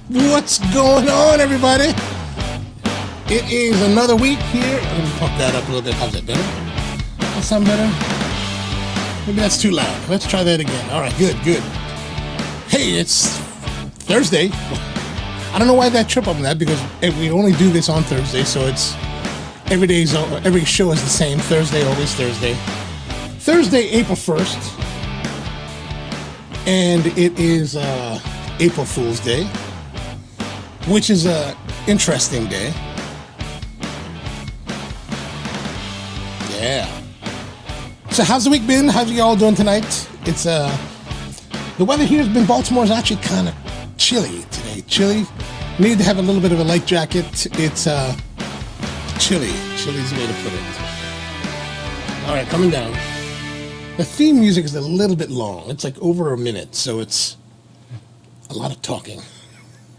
What's going on, everybody? It is another week here. Let me pump that up a little bit. How's that better? That sound better? Maybe that's too loud. Let's try that again. All right, good. Hey, it's Thursday. I don't know why that trip up on that, because we only do this on Thursday, so it's every show is the same. Thursday, always Thursday. Thursday, April 1st. And it is April Fool's Day, which is a interesting day. Yeah. So how's the week been? How's you all doing tonight? It's the weather here has been, Baltimore is actually kind of chilly today. Chilly. Need to have a little bit of a light jacket. It's chilly. Chilly is the way to put it. All right, coming down. The theme music is a little bit long. It's like over a minute, so it's a lot of talking,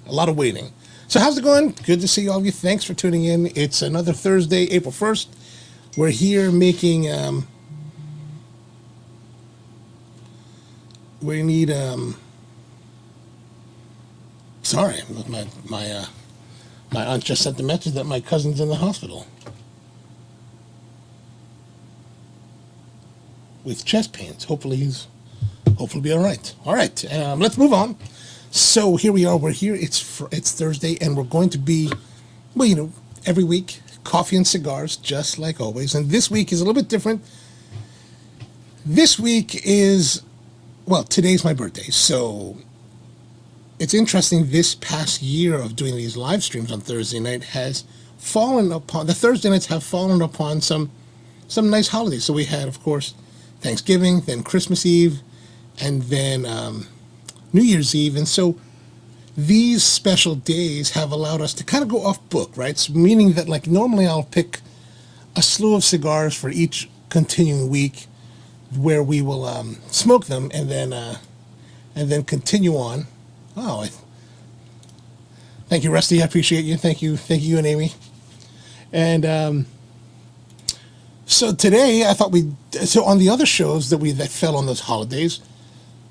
a lot of waiting. So how's it going? Good to see all of you. Thanks for tuning in. It's another Thursday, April 1st. We're here making, we need, sorry, my aunt just sent the message that my cousin's in the hospital with chest pains. Hopefully be all right. All right, let's move on. So here we are. We're here. It's Thursday, and we're going to be, well, every week, coffee and cigars, just like always. And this week is a little bit different. This week is, well, today's my birthday, so it's interesting. This past year of doing these live streams on Thursday night has fallen upon, the Thursday nights have fallen upon some nice holidays. So we had, of course, Thanksgiving, then Christmas Eve, and then New Year's Eve. And so these special days have allowed us to kind of go off book, right? So meaning that, like, normally I'll pick a slew of cigars for each continuing week where we will smoke them and then continue on. Oh, thank you, Rusty. I appreciate you. Thank you, and Amy. And so today I thought so on the other shows that fell on those holidays,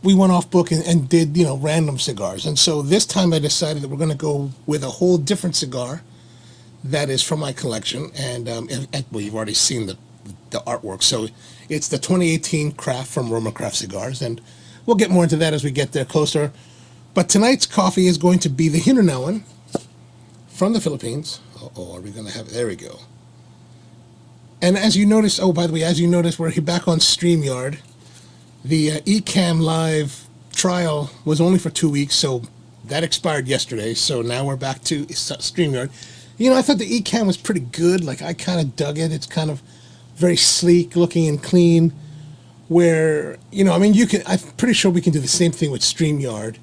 we went off book and did, random cigars. And so this time I decided that we're going to go with a whole different cigar that is from my collection. And well, you've already seen the artwork. So it's the 2018 Craft from Roma Craft Cigars. And we'll get more into that as we get there closer. But tonight's coffee is going to be the Hinanawan from the Philippines. Are we going to have it? There we go. And as you notice, by the way, we're back on StreamYard. The Ecamm Live trial was only for 2 weeks, so that expired yesterday. So now we're back to StreamYard. I thought the Ecamm was pretty good. Like, I kind of dug it. It's kind of very sleek looking and clean. Where, I'm pretty sure we can do the same thing with StreamYard.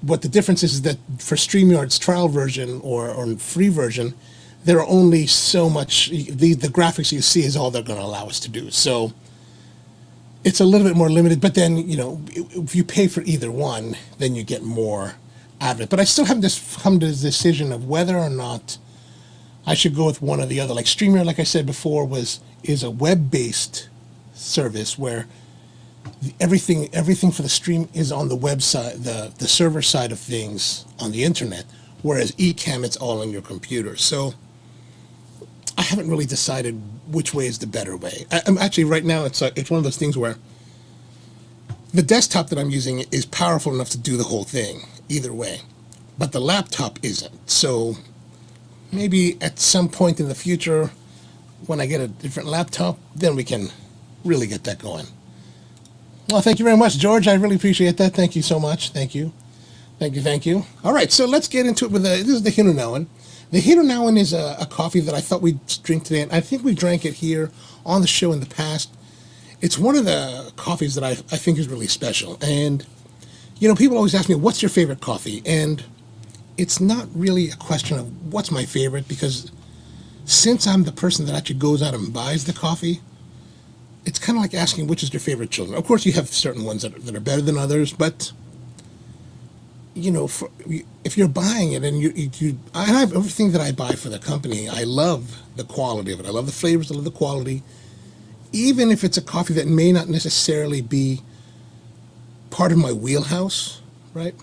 What the difference is that for StreamYard's trial version or free version, there are only so much, the graphics you see is all they're going to allow us to do. So it's a little bit more limited, but then, if you pay for either one, then you get more out of it. But I still haven't just come to the decision of whether or not I should go with one or the other. Like StreamYard, like I said before, is a web-based service where everything for the stream is on the website, the server side of things on the internet, whereas Ecamm, it's all on your computer. So I haven't really decided which way is the better way. I'm actually, right now, it's one of those things where the desktop that I'm using is powerful enough to do the whole thing either way, but the laptop isn't. So maybe at some point in the future, when I get a different laptop, then we can really get that going. Well, thank you very much, George. I really appreciate that. Thank you so much. Thank you. All right, so let's get into it with this is the Hinanawan. The Hinanawan is a coffee that I thought we'd drink today, and I think we drank it here on the show in the past. It's one of the coffees that I think is really special. And, people always ask me, what's your favorite coffee? And it's not really a question of what's my favorite, because since I'm the person that actually goes out and buys the coffee, it's kind of like asking which is your favorite children. Of course, you have certain ones that are better than others, but if you're buying it and I have everything that I buy for the company, I love the quality of it. I love the flavors. I love the quality. Even if it's a coffee that may not necessarily be part of my wheelhouse, right?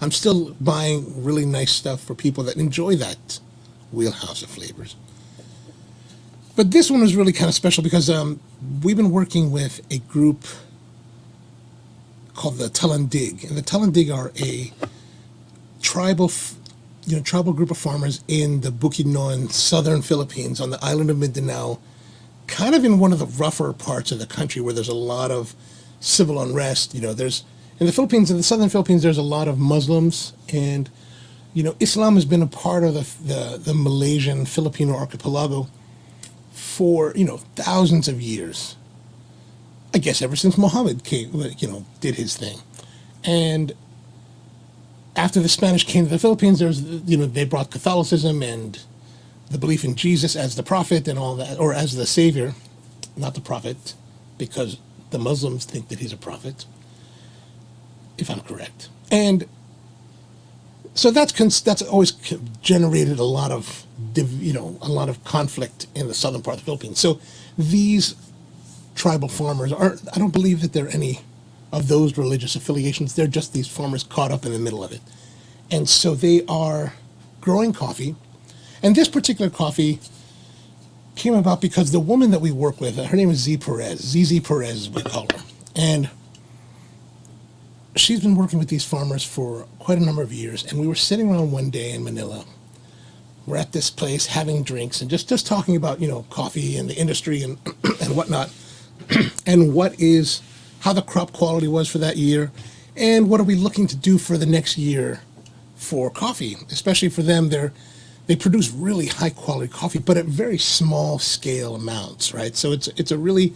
I'm still buying really nice stuff for people that enjoy that wheelhouse of flavors. But this one was really kind of special because we've been working with a group called the Talandig, and the Talandig are a tribal group of farmers in the Bukidnon, southern Philippines, on the island of Mindanao, kind of in one of the rougher parts of the country where there's a lot of civil unrest. There's in the Philippines, in the southern Philippines, there's a lot of Muslims, and Islam has been a part of the Malaysian Filipino archipelago for thousands of years. I guess ever since Muhammad came, did his thing, and after the Spanish came to the Philippines, they brought Catholicism and the belief in Jesus as the prophet and all that, or as the savior, not the prophet, because the Muslims think that he's a prophet, if I'm correct. And so that's always generated a lot of conflict in the southern part of the Philippines. So these tribal farmers I don't believe that there are any of those religious affiliations. They're just these farmers caught up in the middle of it. And so they are growing coffee. And this particular coffee came about because the woman that we work with, her name is ZZ Perez, we call her. And she's been working with these farmers for quite a number of years. And we were sitting around one day in Manila. We're at this place having drinks and just talking about, coffee and the industry and and whatnot. And how the crop quality was for that year, and what are we looking to do for the next year for coffee, especially for them. They produce really high quality coffee, but at very small scale amounts, right? So it's a really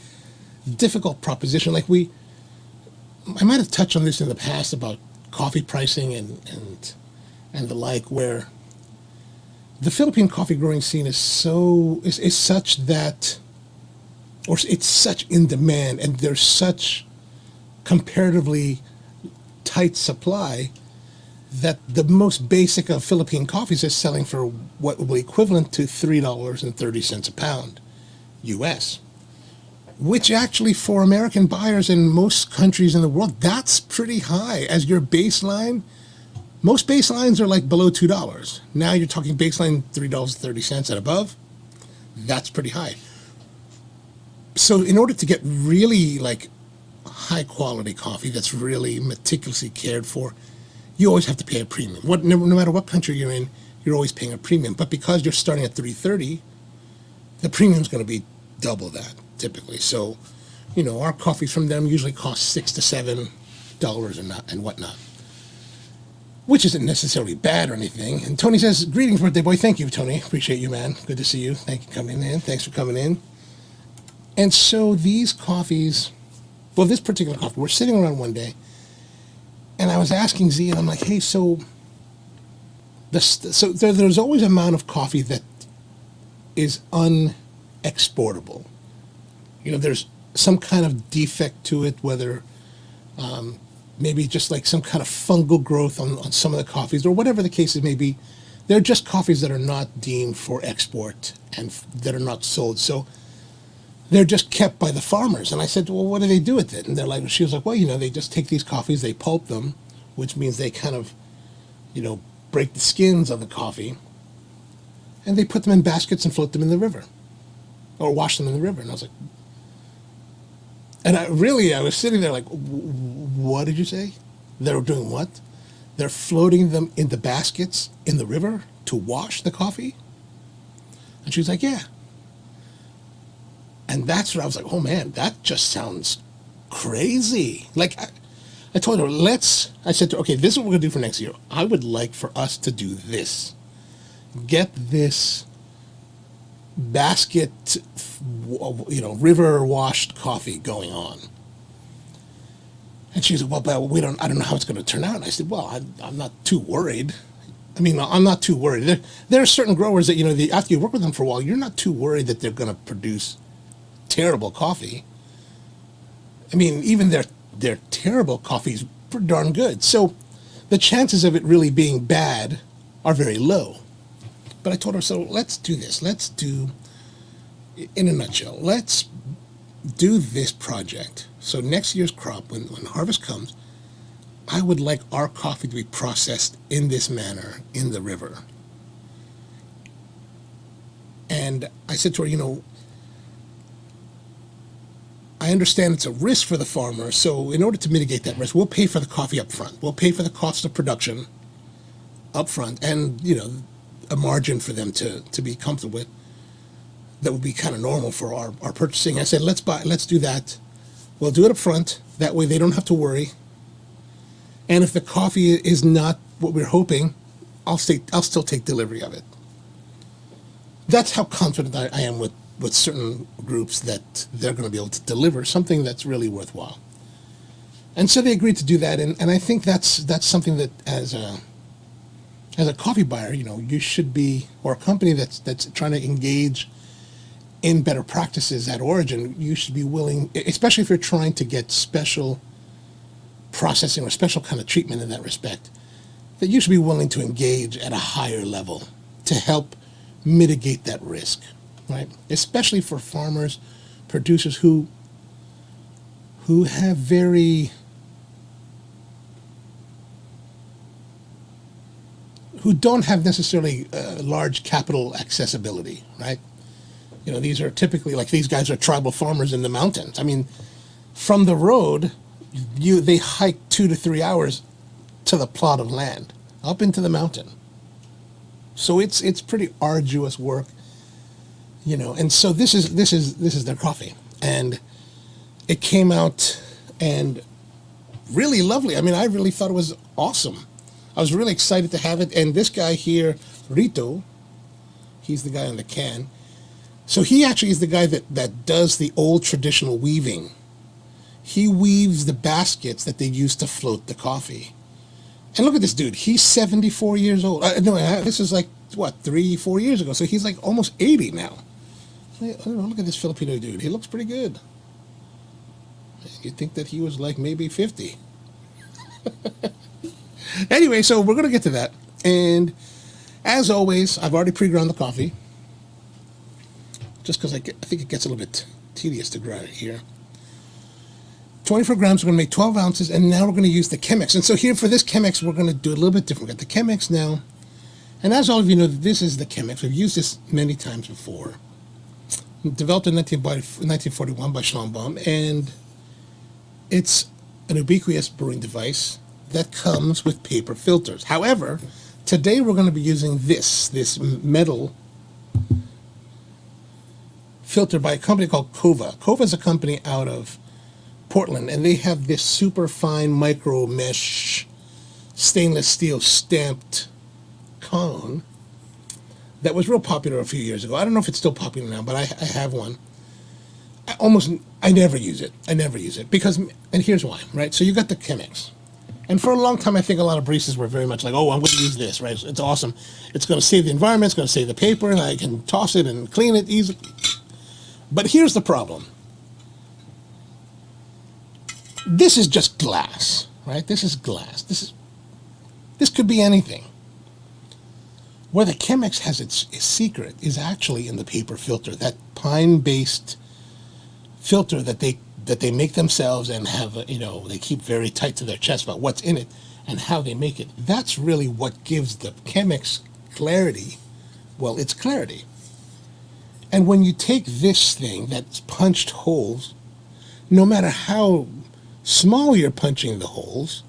difficult proposition. Like I might have touched on this in the past about coffee pricing and the like, where the Philippine coffee growing scene is such that, or it's such in demand, and there's such comparatively tight supply that the most basic of Philippine coffees is selling for what will be equivalent to $3.30 a pound US, which actually for American buyers in most countries in the world, that's pretty high as your baseline. Most baselines are like below $2. Now you're talking baseline $3.30 and above. That's pretty high. So in order to get really like high quality coffee that's really meticulously cared for, you always have to pay a premium. No matter what country you're in, you're always paying a premium. But because you're starting at $3.30, the premium's going to be double that typically. So, our coffees from them usually cost $6 to $7 and whatnot, which isn't necessarily bad or anything. And Tony says, "Greetings, birthday boy." Thank you, Tony. Appreciate you, man. Good to see you. Thank you for coming in. Thanks for coming in. And so these coffees, this particular coffee, we're sitting around one day, and I was asking Z, and I'm like, "Hey, so there's always an amount of coffee that is unexportable. There's some kind of defect to it, whether maybe just like some kind of fungal growth on some of the coffees, or whatever the case may be. They're just coffees that are not deemed for export and that are not sold. So they're just kept by the farmers." And I said, "Well, what do they do with it?" And she was like, "Well, they just take these coffees, they pulp them, which means they kind of, break the skins of the coffee, and they put them in baskets and float them in the river, or wash them in the river." And I was like, I was sitting there like, "What did you say? They're doing what? They're floating them in the baskets in the river to wash the coffee?" And she was like, "Yeah." And that's where I was like, "Oh man, that just sounds crazy." Like I told her, I said to her, "Okay, this is what we're gonna do for next year. I would like for us to do this. Get this basket, river washed coffee going on." And she said, "Well, but I don't know how it's going to turn out." And I said, "Well, I'm not too worried. I'm not too worried. There are certain growers that, after you work with them for a while, you're not too worried that they're going to produce terrible coffee. Even their terrible coffee is pretty darn good. So the chances of it really being bad are very low." But I told her, "So let's do this. In a nutshell, let's do this project. So next year's crop, when harvest comes, I would like our coffee to be processed in this manner in the river. And I said to her, you know, I understand it's a risk for the farmer, so in order to mitigate that risk, we'll pay for the coffee up front. We'll pay for the cost of production up front, and, you know, a margin for them to be comfortable with. That would be kind of normal for our purchasing. I said, let's do that. We'll do it up front. That way they don't have to worry. And if the coffee is not what we're hoping, I'll still take delivery of it. That's how confident I am with certain groups that they're going to be able to deliver something that's really worthwhile. And so they agreed to do that, and I think that's something that as a coffee buyer, you know, you should be, or a company that's trying to engage in better practices at origin, you should be willing, especially if you're trying to get special processing or special kind of treatment in that respect, that you should be willing to engage at a higher level to help mitigate that risk, right? Especially for farmers, producers who have who don't have necessarily large capital accessibility, right? You know, these are typically, like, these guys are tribal farmers in the mountains. I mean, from the road, they hike 2 to 3 hours to the plot of land, up into the mountain. So it's pretty arduous work, you know. And so this is their coffee, and it came out and really lovely. I mean, I really thought it was awesome. I was really excited to have it. And this guy here, Rito, he's the guy on the can. So he actually is the guy that does the old traditional weaving. He weaves the baskets that they use to float the coffee. And look at this dude. He's 74 years old. This is like, what, 3-4 years ago. So he's like almost 80 now. I don't know, look at this Filipino dude. He looks pretty good. You'd think that he was like maybe 50. Anyway, so we're going to get to that. And as always, I've already pre-ground the coffee. Just because I think it gets a little bit tedious to grind it here. 24 grams, we're going to make 12 ounces, and now we're going to use the Chemex. And so here for this Chemex, we're going to do a little bit different. We've got the Chemex now. And as all of you know, this is the Chemex. We've used this many times before. Developed in 1941 by Schlumbaum, and it's an ubiquitous brewing device that comes with paper filters. However, today we're going to be using this metal filter by a company called Kova. Kova is a company out of Portland, and they have this super fine micro mesh stainless steel stamped cone that was real popular a few years ago. I don't know if it's still popular now, but I have one. I never use it because, and here's why, right? So you got the Chemex. And for a long time, I think a lot of baristas were very much like, oh, I'm going to use this, right? It's awesome. It's going to save the environment. It's going to save the paper, and I can toss it and clean it easily. But here's the problem. This is just glass, right? This is glass. This could be anything. Where the Chemex has its secret is actually in the paper filter, that pine-based filter that they make themselves and have, they keep very tight to their chest about what's in it and how they make it. That's really what gives the Chemex clarity. Well, it's clarity. And when you take this thing that's punched holes, no matter how small you're punching the holes,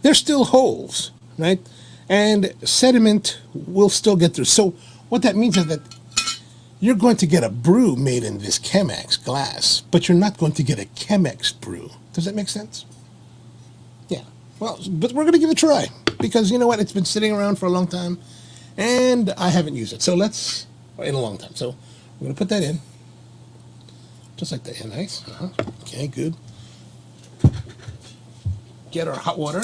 they're still holes, right? And sediment will still get through. So what that means is that you're going to get a brew made in this Chemex glass, but you're not going to get a Chemex brew. Does that make sense? Yeah. Well, but we're going to give it a try because you know what? It's been sitting around for a long time, and I haven't used it. So in a long time. So we're going to put that in, just like that. Yeah, nice. Okay, good. Get our hot water.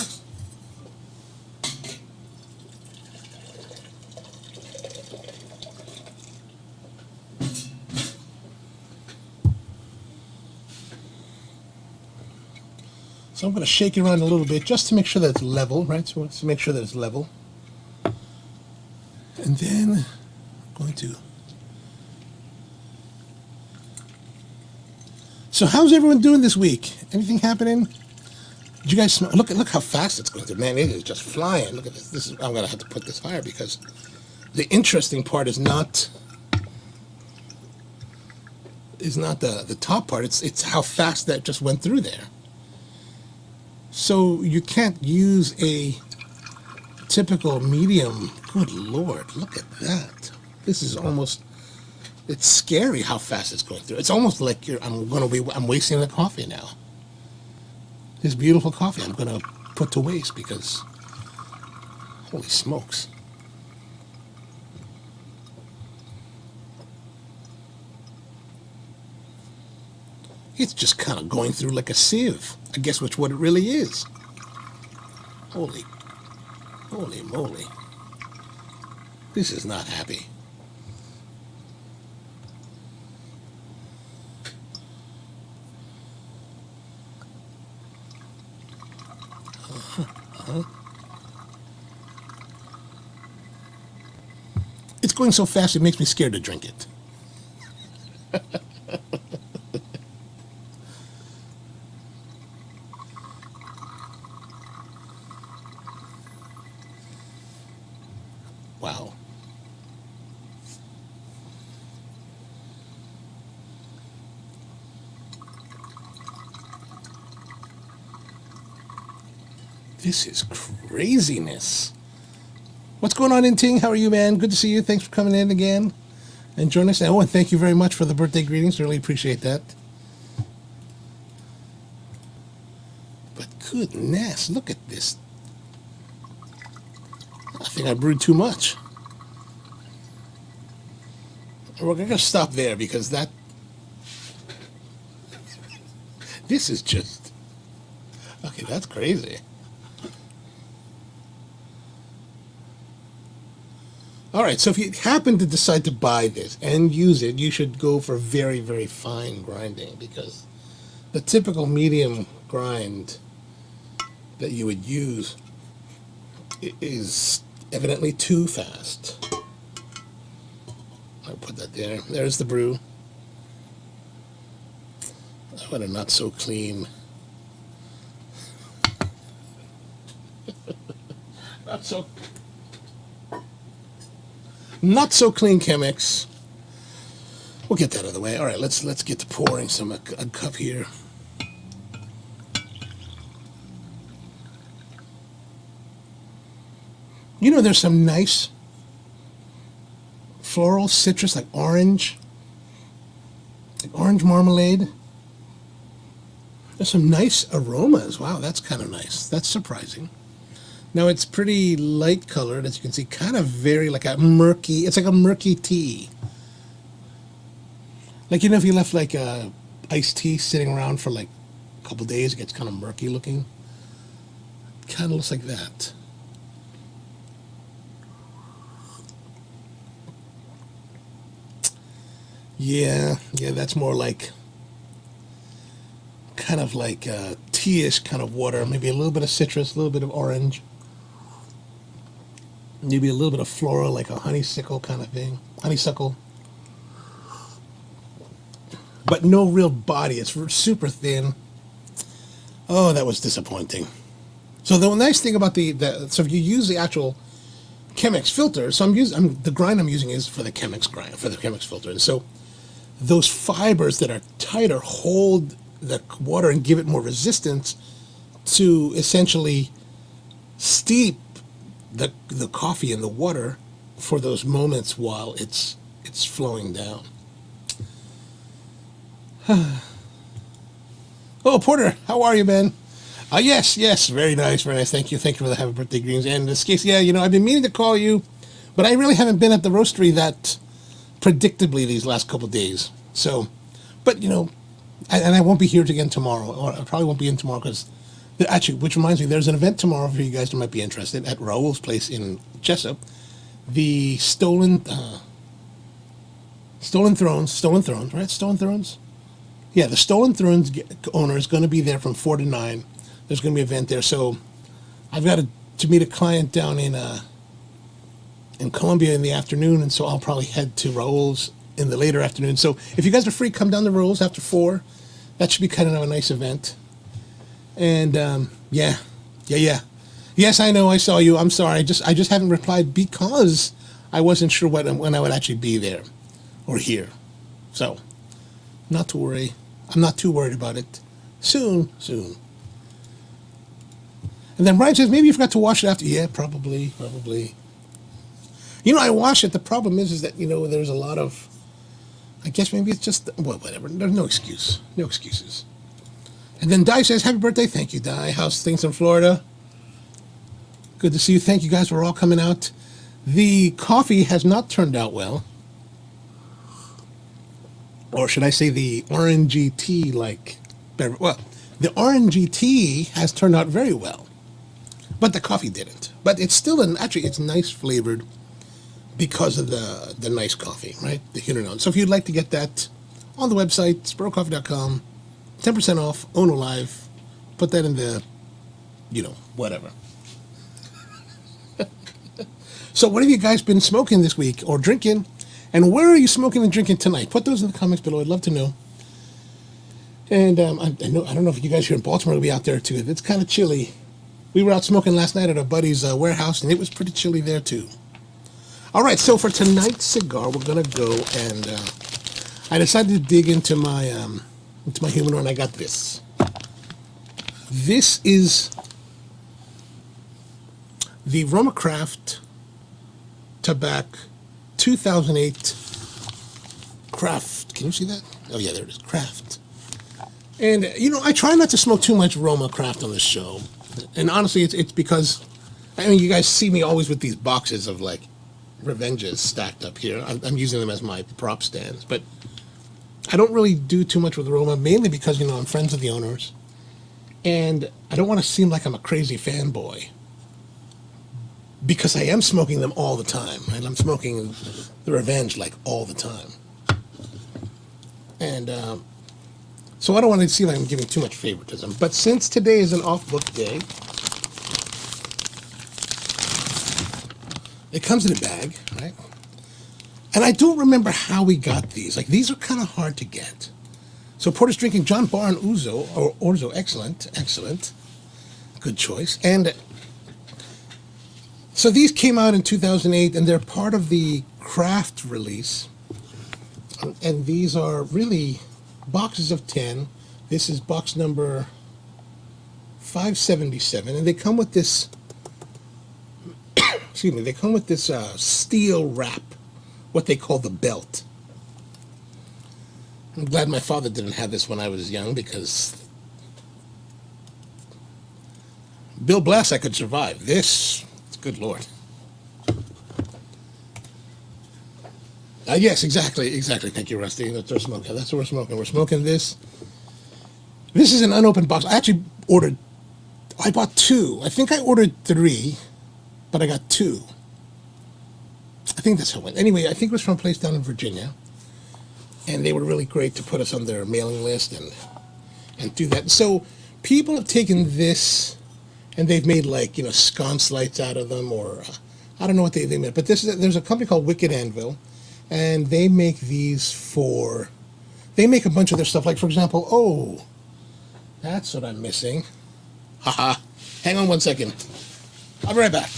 So I'm going to shake it around a little bit just to make sure that it's level, right? So to make sure that it's level. And then I'm going to... So how's everyone doing this week? Anything happening? Did you guys smell? Look how fast it's going through. Man, it is just flying. Look at this. I'm gonna have to put this higher because the interesting part is not the top part. It's how fast that just went through there. So you can't use a typical medium. Good Lord, look at that. This is almost, it's scary how fast it's going through. It's almost like I'm wasting the coffee now. This beautiful coffee I'm gonna put to waste because, holy smokes. It's just kind of going through like a sieve. I guess which what it really is. Holy moly. This is not happy. It's going so fast it makes me scared to drink it. Wow. This is craziness. What's going on, Inting? How are you, man? Good to see you. Thanks for coming in again and joining us. Oh, and thank you very much for the birthday greetings. Really appreciate that. But goodness, look at this. I think I brewed too much. We're going to stop there because this is just, okay, that's crazy. All right, so if you happen to decide to buy this and use it, you should go for very, very fine grinding because the typical medium grind that you would use is evidently too fast. I'll put that there. There's the brew. What a not so clean. Not so clean Chemex. We'll get that out of the way. All right, let's get to pouring a cup here. You know, there's some nice floral citrus, like orange marmalade. There's some nice aromas. Wow, that's kind of nice. That's surprising. Now it's pretty light colored, as you can see, kind of very like a murky, it's like a murky tea. Like, you know, if you left like a iced tea sitting around for like a couple days, it gets kind of murky looking. Kind of looks like that. Yeah, that's more like, kind of like tea-ish kind of water, maybe a little bit of citrus, a little bit of orange. Maybe a little bit of floral, like a honeysuckle kind of thing. Honeysuckle. But no real body. It's super thin. Oh, that was disappointing. So the nice thing about so if you use the actual Chemex filter, so the grind I'm using is for the Chemex grind, for the Chemex filter. And so those fibers that are tighter hold the water and give it more resistance to essentially steep the coffee in the water for those moments while it's flowing down. Oh, Porter, how are you, man? Yes, very nice, very nice. Thank you for the happy birthday greetings. And in this case, yeah, you know, I've been meaning to call you, but I really haven't been at the roastery that predictably these last couple of days. So, but you know, and I won't be here again tomorrow, or I probably won't be in tomorrow because, actually, which reminds me, there's an event tomorrow for you guys that might be interested at Raul's place in Jessup. The Stolen Thrones, right? Stolen Thrones? Yeah, the Stolen Thrones owner is going to be there from 4 to 9. There's going to be an event there. So I've got to meet a client down in Columbia in the afternoon, and so I'll probably head to Raul's in the later afternoon. So if you guys are free, come down to Raul's after 4. That should be kind of a nice event. And Yeah. Yeah, yeah. Yes, I know. I saw you. I'm sorry. I just haven't replied because I wasn't sure when I would actually be there or here. So, not to worry. I'm not too worried about it. Soon, soon. And then Brian says, maybe you forgot to wash it after. Yeah, probably. I wash it. The problem is that, there's a lot of, I guess maybe it's just, well, whatever. There's no excuse. No excuses. And then Di says, happy birthday. Thank you, Di. How's things in Florida? Good to see you. Thank you guys for all coming out. The coffee has not turned out well. Or should I say the orangey tea beverage? Well, the orangey tea has turned out very well. But the coffee didn't. But it's still, actually, it's nice flavored because of the nice coffee, right? The Huron. So if you'd like to get that on the website, sparrowcoffee.com, 10% off, OnoLive. Put that in the, whatever. So what have you guys been smoking this week or drinking? And where are you smoking and drinking tonight? Put those in the comments below. I'd love to know. And I don't know if you guys here in Baltimore will be out there too. It's kind of chilly. We were out smoking last night at a buddy's warehouse, and it was pretty chilly there too. All right, so for tonight's cigar, we're gonna go and I decided to dig into my humidor, and I got this. This is the Roma Craft Tobacco 2008 Craft. Can you see that? Oh yeah, there it is, Craft. And I try not to smoke too much Roma Craft on this show. And honestly, it's because, you guys see me always with these boxes of Revenges stacked up here. I'm using them as my prop stands, but I don't really do too much with Roma, mainly because, I'm friends with the owners. And I don't want to seem like I'm a crazy fanboy, because I am smoking them all the time, right? I'm smoking the Revenge all the time. And so I don't want to seem like I'm giving too much favoritism. But since today is an off-book day, it comes in a bag, right? And I don't remember how we got these. These are kind of hard to get. So Porter's drinking John Barn Orzo. Excellent. Good choice. And so these came out in 2008, and they're part of the Craft release. And these are really boxes of 10. This is box number 577, and they come with this excuse me, they come with this steel wrap, what they call the belt. I'm glad my father didn't have this when I was young, because Bill Blass, I could survive. This, good Lord. Yes, exactly. Thank you, Rusty. That's what we're smoking. We're smoking this. This is an unopened box. I bought two. I think I ordered 3, but I got 2. I think that's how it went. Anyway, I think it was from a place down in Virginia, and they were really great to put us on their mailing list and do that. So people have taken this, and they've made sconce lights out of them, or I don't know what they made. But there's a company called Wicked Anvil, and they make these they make a bunch of their stuff. For example, that's what I'm missing. Haha. Hang on one second. I'll be right back.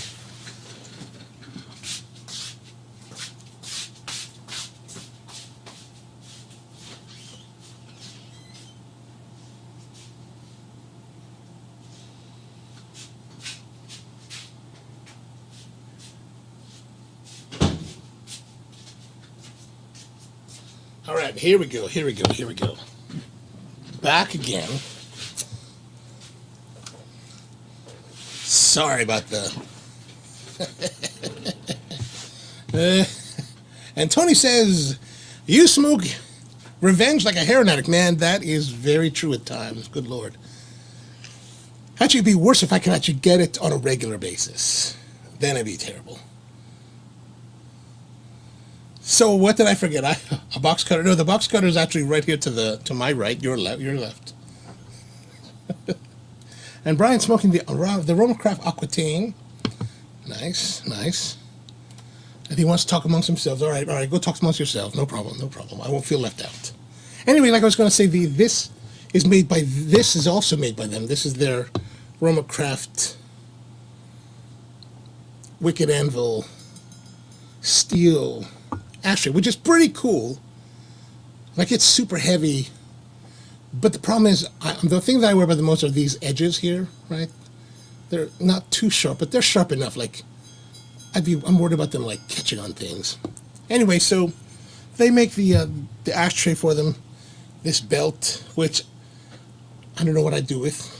All right, here we go. Back again. Sorry about and Tony says, you smoke Revenge like a heroin addict. Man, that is very true at times. Good Lord. Actually, it'd be worse if I could actually get it on a regular basis. Then it'd be terrible. So what did I forget? A box cutter. No, the box cutter is actually right here to my right. Your left. And Brian's smoking the Roma Craft Aquitaine. Nice. And he wants to talk amongst himselves. All right. Go talk amongst yourselves. No problem. I won't feel left out. Anyway, like I was going to say, this is also made by them. This is their Roma Craft Wicked Anvil steel ashtray, which is pretty cool. Like, it's super heavy, but the problem is, the thing that I worry about the most are these edges here, right? They're not too sharp, but they're sharp enough. Like, I'm worried about them like catching on things. Anyway, so they make the ashtray for them. This belt, which I don't know what I do with,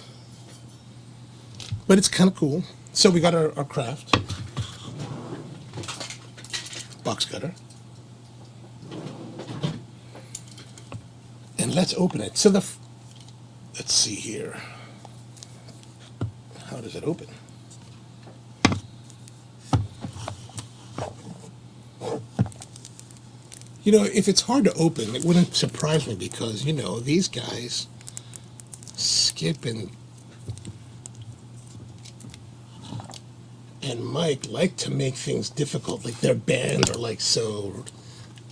but it's kind of cool. So we got our craft box cutter, and let's open it. So let's see here. How does it open? You know, if it's hard to open, it wouldn't surprise me because, you know, these guys, Skip and Mike, like to make things difficult. Like, their bands are like so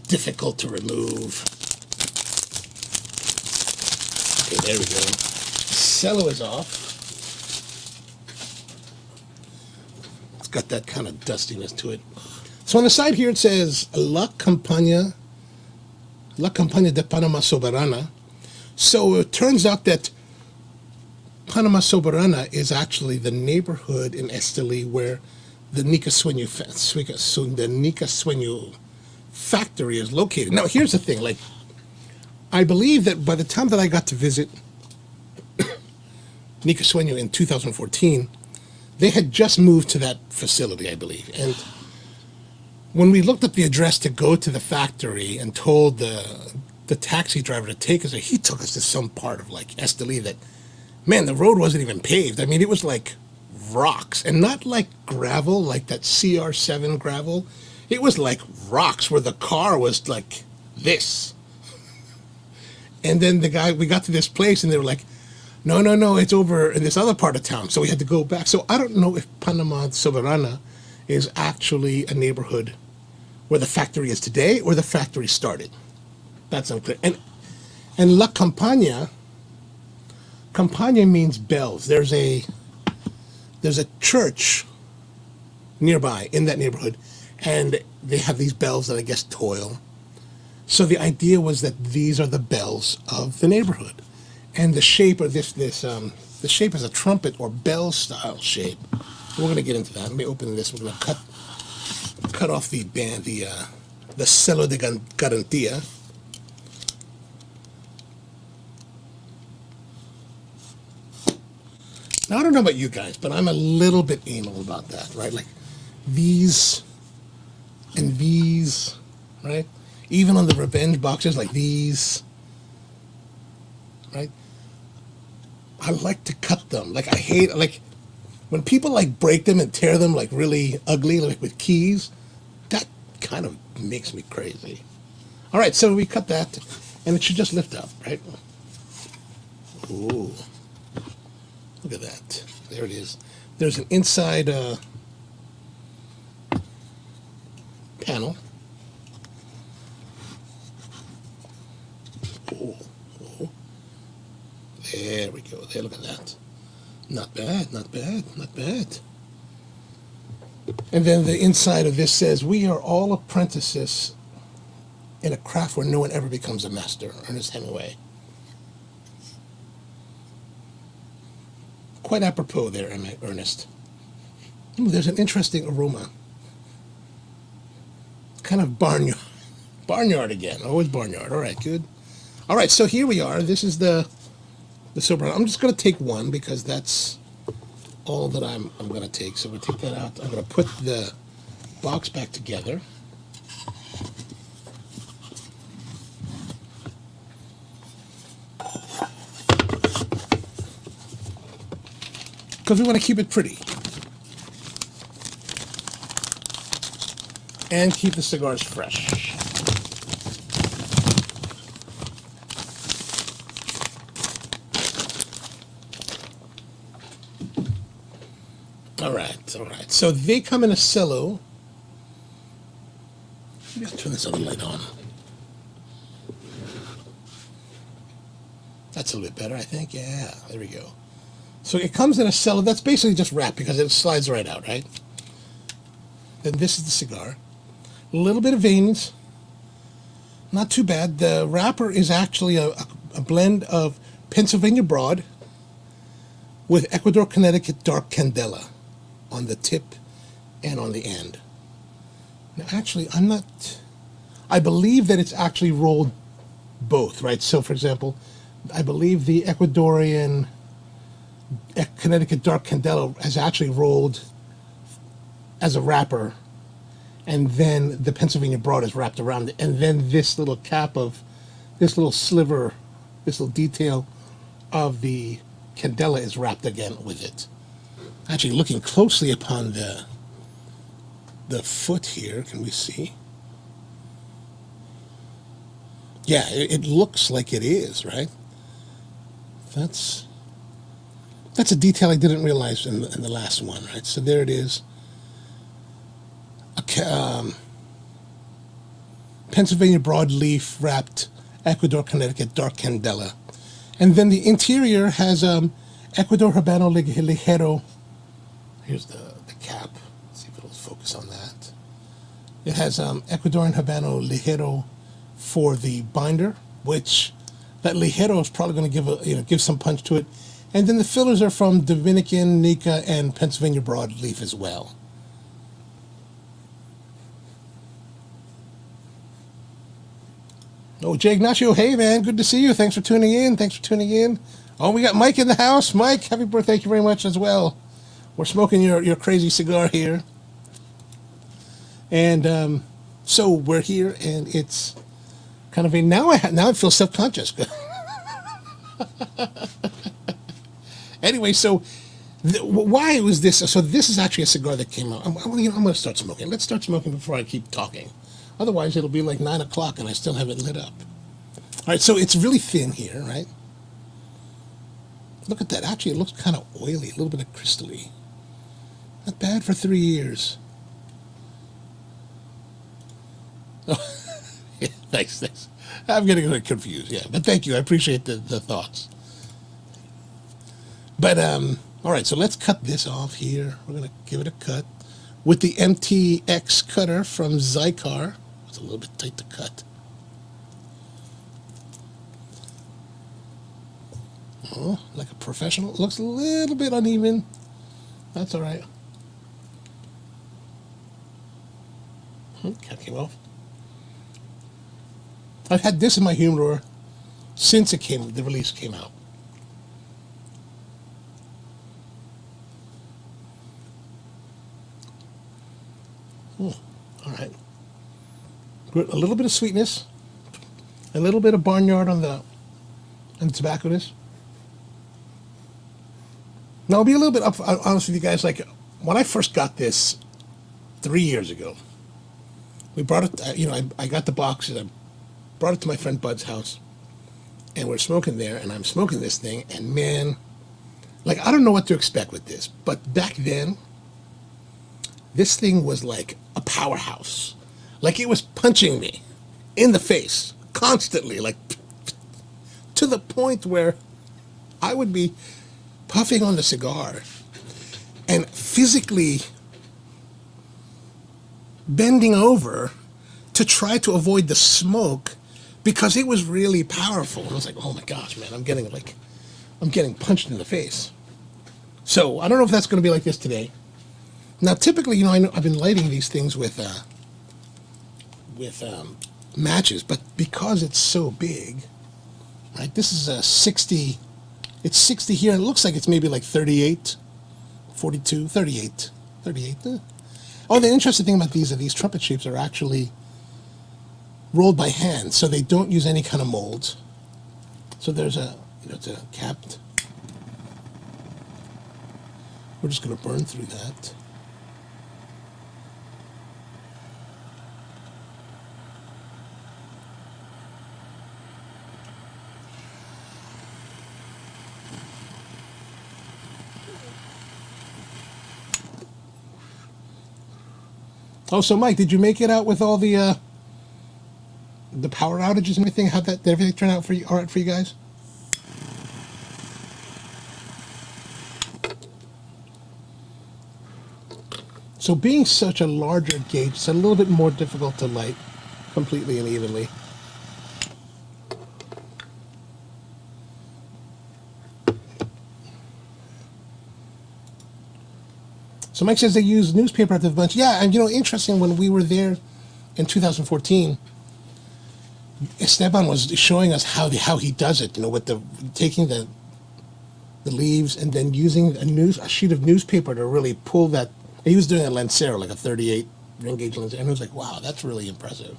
difficult to remove. Okay, there we go. Cello is off. It's got that kind of dustiness to it. So on the side here it says La Campagna de Panama Soberana. So it turns out that Panama Soberana is actually the neighborhood in Esteli where the Nica Sueño factory is located. Now here's the thing, like, I believe that by the time that I got to visit Nica Sueño in 2014, they had just moved to that facility, I believe. And when we looked up the address to go to the factory and told the taxi driver to take us, he took us to some part of like Esteli that, man, the road wasn't even paved. I mean, it was like rocks, and not like gravel, like that CR7 gravel. It was like rocks where the car was like this. And then we got to this place and they were like, no, it's over in this other part of town. So we had to go back. So I don't know if Panama Soberana is actually a neighborhood where the factory is today or the factory started. That's unclear. And La Campagna means bells. There's a church nearby in that neighborhood, and they have these bells that I guess toil. So the idea was that these are the bells of the neighborhood, and the shape of the shape is a trumpet or bell style shape. We're going to get into that. Let me open this. We're going to cut off the band, the cello de garantía. Now, I don't know about you guys, but I'm a little bit anal about that, right? Like, these and these, right? Even on the revenge boxes, like these, right? I like to cut them. Like, I hate, like, when people, like, break them and tear them, like, really ugly, like, with keys, that kind of makes me crazy. All right, so we cut that, and it should just lift up, right? Ooh. Look at that. There it is. There's an inside panel. Oh. There we go. There, look at that. Not bad, not bad, not bad. And then the inside of this says, "We are all apprentices in a craft where no one ever becomes a master." Ernest Hemingway. Quite apropos there, Ernest. Ooh, there's an interesting aroma. Kind of barnyard. Barnyard again. Always barnyard. All right, good. All right, so here we are. This is the silver. I'm just going to take one because that's all that I'm going to take. So we'll take that out. I'm going to put the box back together. Because we want to keep it pretty. And keep the cigars fresh. All right. So they come in a cello. Maybe I'll turn this other light on. That's a little bit better, I think. Yeah, there we go. So it comes in a cellar that's basically just wrapped because it slides right out, right? Then this is the cigar. A little bit of veins. Not too bad. The wrapper is actually a blend of Pennsylvania Broad with Ecuador, Connecticut Dark Candela on the tip and on the end. Now, actually, I believe that it's actually rolled both, right? So, for example, I believe the Ecuadorian Connecticut Dark Candela has actually rolled as a wrapper, and then the Pennsylvania Broad is wrapped around it, and then this little cap of, this little sliver, this little detail of the Candela is wrapped again with it. Actually, looking closely upon the foot here, can we see? Yeah, it looks like it is, right? That's a detail I didn't realize in the last one, right? So there it is. Pennsylvania broadleaf wrapped Ecuador, Connecticut Dark Candela. And then the interior has Ecuador Habano Ligero. Here's the cap. Let's see if it'll focus on that. It has Ecuadorian Habano Ligero for the binder, which that Ligero is probably going to give some punch to it. And then the fillers are from Dominican, Nica, and Pennsylvania broadleaf as well. Oh, Jay Ignacio, hey man, good to see you. Thanks for tuning in. Oh, we got Mike in the house. Mike, happy birthday, thank you very much as well. We're smoking your crazy cigar here. And so we're here, and it's kind of a, now I feel self-conscious. Anyway, so why was this? So this is actually a cigar that came out. I'm going to start smoking. Let's start smoking before I keep talking. Otherwise, it'll be like 9 o'clock and I still haven't lit up. All right, so it's really thin here, right? Look at that. Actually, it looks kind of oily, a little bit of crystally. Not bad for 3 years. Oh, yeah, thanks. I'm getting a little confused, yeah. But thank you. I appreciate the thoughts. But, all right, so let's cut this off here. We're going to give it a cut with the MTX cutter from Zycar. It's a little bit tight to cut. Oh, like a professional. It looks a little bit uneven. That's all right. Cap came off. I've had this in my humidor since the release came out. All right. A little bit of sweetness, a little bit of barnyard on the tobacconess. Now, I'll be a little bit honest with you guys. Like, when I first got this 3 years ago, we brought it, I got the box and I brought it to my friend Bud's house, and we're smoking there, and I'm smoking this thing, and man, like, I don't know what to expect with this, but back then, this thing was like a powerhouse. Like, it was punching me in the face constantly, like, to the point where I would be puffing on the cigar and physically bending over to try to avoid the smoke because it was really powerful. And I was like, oh my gosh, man, I'm getting punched in the face. So I don't know if that's going to be like this today. Now, typically, I've been lighting these things with matches, but because it's so big, right? This is a 60. It's 60 here, and it looks like it's maybe like 38, 42, 38. Oh, the interesting thing about these trumpet shapes are actually rolled by hand, so they don't use any kind of molds. So there's it's a capped. We're just going to burn through that. Oh, so Mike, did you make it out with all the power outages and everything? Did everything turn out for you all right for you guys? So being such a larger gauge, it's a little bit more difficult to light completely and evenly. So Mike says they use newspaper at the bunch. Yeah, and interesting, when we were there in 2014, Esteban was showing us how he does it, with the taking the leaves and then using a sheet of newspaper to really pull that. He was doing a Lancero, like a 38 ring gauge Lancero, and I was like, wow, that's really impressive.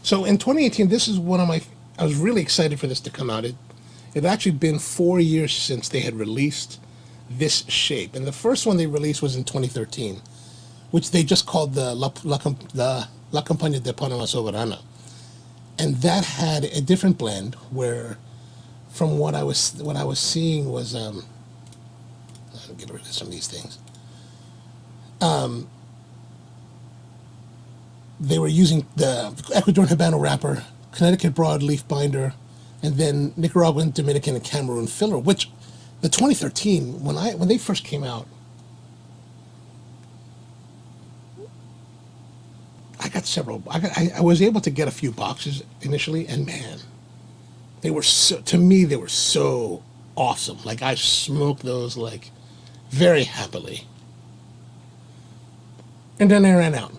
So in 2018, this is I was really excited for this to come out. It had actually been 4 years since they had released this shape. And the first one they released was in 2013, which they just called the La Compañía de Panama Soberana. And that had a different blend where, from what I was seeing was, I'll get rid of some of these things. They were using the Ecuadorian Habano wrapper, Connecticut broadleaf binder, and then Nicaraguan, Dominican, and Cameroon filler. Which, the 2013, when they first came out, I got several. I was able to get a few boxes initially, and man, they were so awesome. Like, I smoked those like very happily, and then they ran out.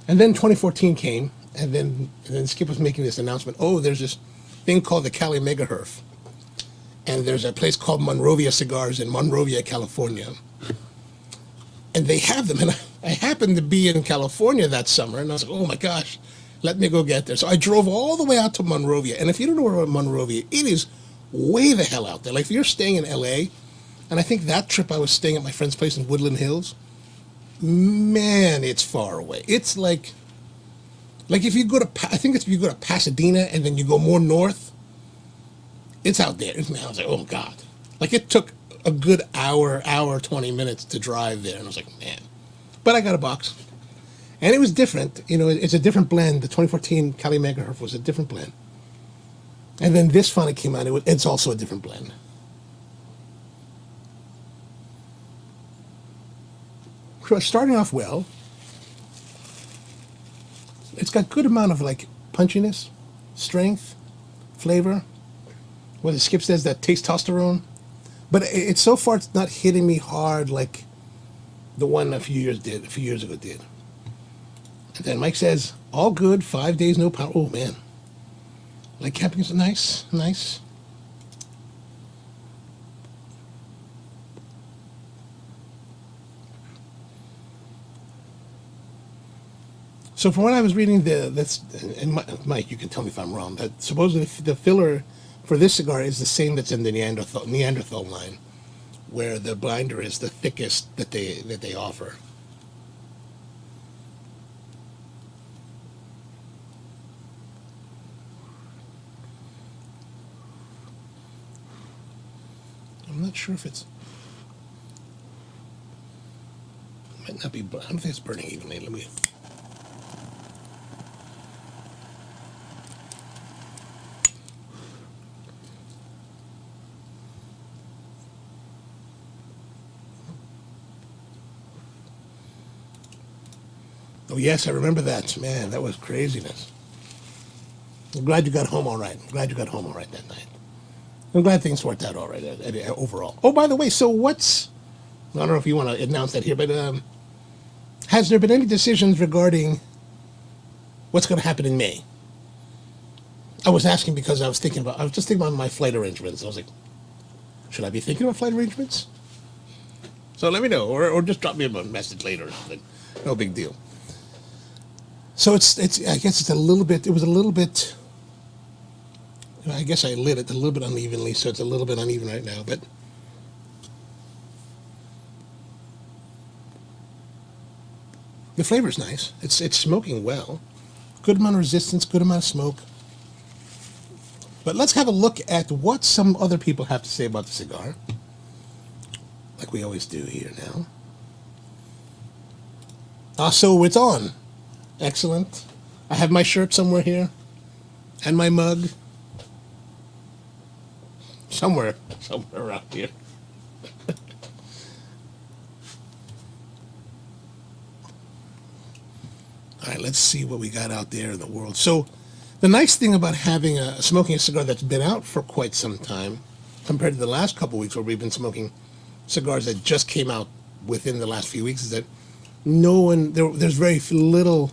And then 2014 came, and then Skip was making this announcement. Oh, there's this thing called the Cali Megaherf, and there's a place called Monrovia Cigars in Monrovia, California, and they have them. And I happened to be in California that summer, and I was like, oh my gosh, let me go get there. So I drove all the way out to Monrovia, and if you don't know where Monrovia, it is way the hell out there. Like, if you're staying in LA, and I think that trip I was staying at my friend's place in Woodland Hills, man, it's far away. It's like if you go to, I think it's if you go to Pasadena and then you go more north, it's out there. Man, I was like, oh God. Like, it took a good hour, 20 minutes to drive there. And I was like, man. But I got a box. And it was different. It's a different blend. The 2014 Cali Megaherf was a different blend. And then this finally came out. It's also a different blend. Starting off well. It's got good amount of like punchiness, strength, flavor. What the Skip says, that taste testosterone. But it's so far, it's not hitting me hard like the one a few years ago did. And then Mike says, all good, 5 days, no power. Oh man. Like, camping is nice. So from what I was reading, and Mike, you can tell me if I'm wrong, that supposedly the filler for this cigar is the same that's in the Neanderthal line, where the binder is the thickest that they offer. I'm not sure if it might not be. I don't think it's burning evenly. Let me. Oh, yes, I remember that. Man, that was craziness. I'm glad you got home all right. That night. I'm glad things worked out all right overall. Oh, by the way, so I don't know if you want to announce that here, but has there been any decisions regarding what's going to happen in May? I was asking because I was just thinking about my flight arrangements. I was like, should I be thinking about flight arrangements? So let me know, or just drop me a message later or something. No big deal. So it's I guess it was a little bit, I guess I lit it a little bit unevenly, so it's a little bit uneven right now, but the flavor's nice. It's smoking well. Good amount of resistance, good amount of smoke. But let's have a look at what some other people have to say about the cigar, like we always do here now. So it's on. Excellent. I have my shirt somewhere here. And my mug. Somewhere around here. All right, let's see what we got out there in the world. So, the nice thing about having smoking a cigar that's been out for quite some time, compared to the last couple of weeks where we've been smoking cigars that just came out within the last few weeks, is that there's very little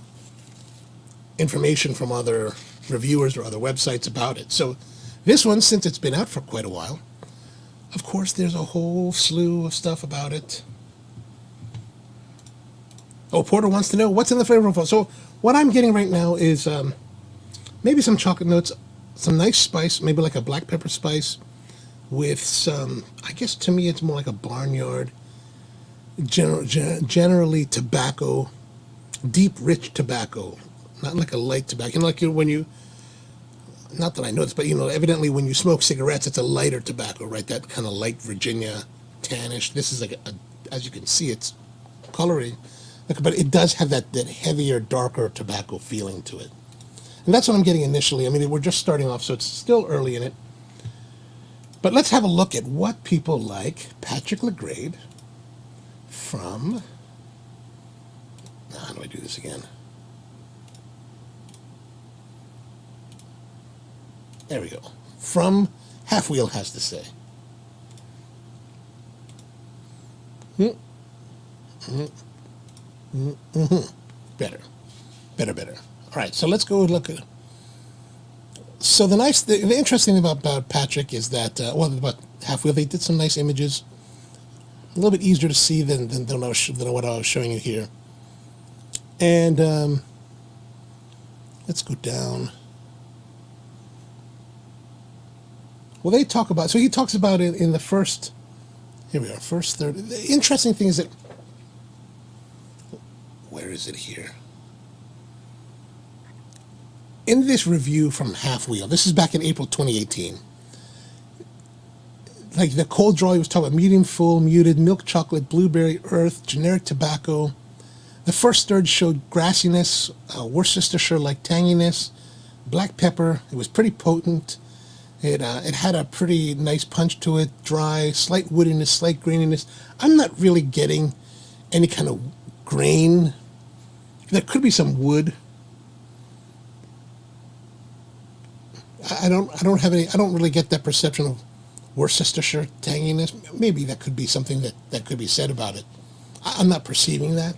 information from other reviewers or other websites about it. So, this one, since it's been out for quite a while, of course, there's a whole slew of stuff about it. Oh, Porter wants to know what's in the flavor profile. So what I'm getting right now is maybe some chocolate notes, some nice spice, maybe like a black pepper spice with some, I guess to me it's more like a barnyard, generally tobacco, deep, rich tobacco, not like a light tobacco. Like when you, not that I noticed, but evidently when you smoke cigarettes, it's a lighter tobacco, right? That kind of light Virginia tannish. This is like as you can see, it's coloring. But it does have that heavier, darker tobacco feeling to it. And that's what I'm getting initially. I mean, we're just starting off, so it's still early in it. But let's have a look at what people like Patrick LeGrade from... How do I do this again? There we go. From Half Wheel has to say. Better. All right, so let's go look at it. So the interesting thing about Patrick is that, about Half Wheel, they did some nice images. A little bit easier to see than what I was showing you here. And let's go down. Well, they talk about, so he talks about it in the first, here we are, first third. The interesting thing is that, where is it here? In this review from Half Wheel, this is back in April 2018. Like the cold draw, he was talking about medium full, muted, milk chocolate, blueberry, earth, generic tobacco. The first third showed grassiness, Worcestershire-like tanginess, black pepper. It was pretty potent. It had a pretty nice punch to it, dry, slight woodiness, slight graininess. I'm not really getting any kind of grain. There could be some wood. I don't really get that perception of Worcestershire tanginess. Maybe that could be something that could be said about it. I'm not perceiving that.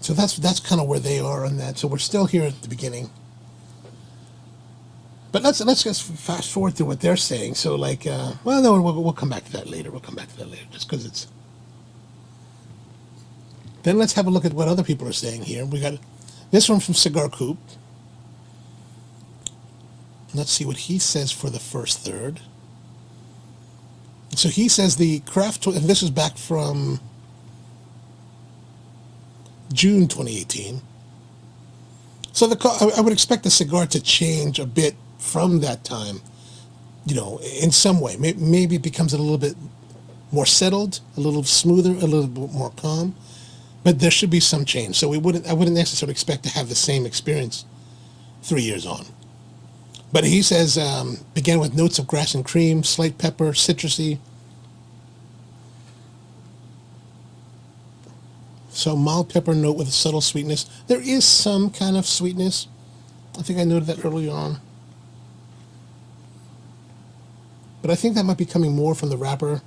So that's kind of where they are on that. So we're still here at the beginning. But let's just fast forward to what they're saying. So like, well, no, we'll come back to that later. Just because it's. Then let's have a look at what other people are saying here. We got this one from Cigar Coop. Let's see what he says for the first third. So he says the craft, and this is back from June 2018. So I would expect the cigar to change a bit from that time, in some way. Maybe it becomes a little bit more settled, a little smoother, a little bit more calm. But there should be some change. So I wouldn't necessarily expect to have the same experience 3 years on. But he says, began with notes of grass and cream, slight pepper, citrusy. So mild pepper note with a subtle sweetness. There is some kind of sweetness. I think I noted that earlier on. But I think that might be coming more from the wrapper.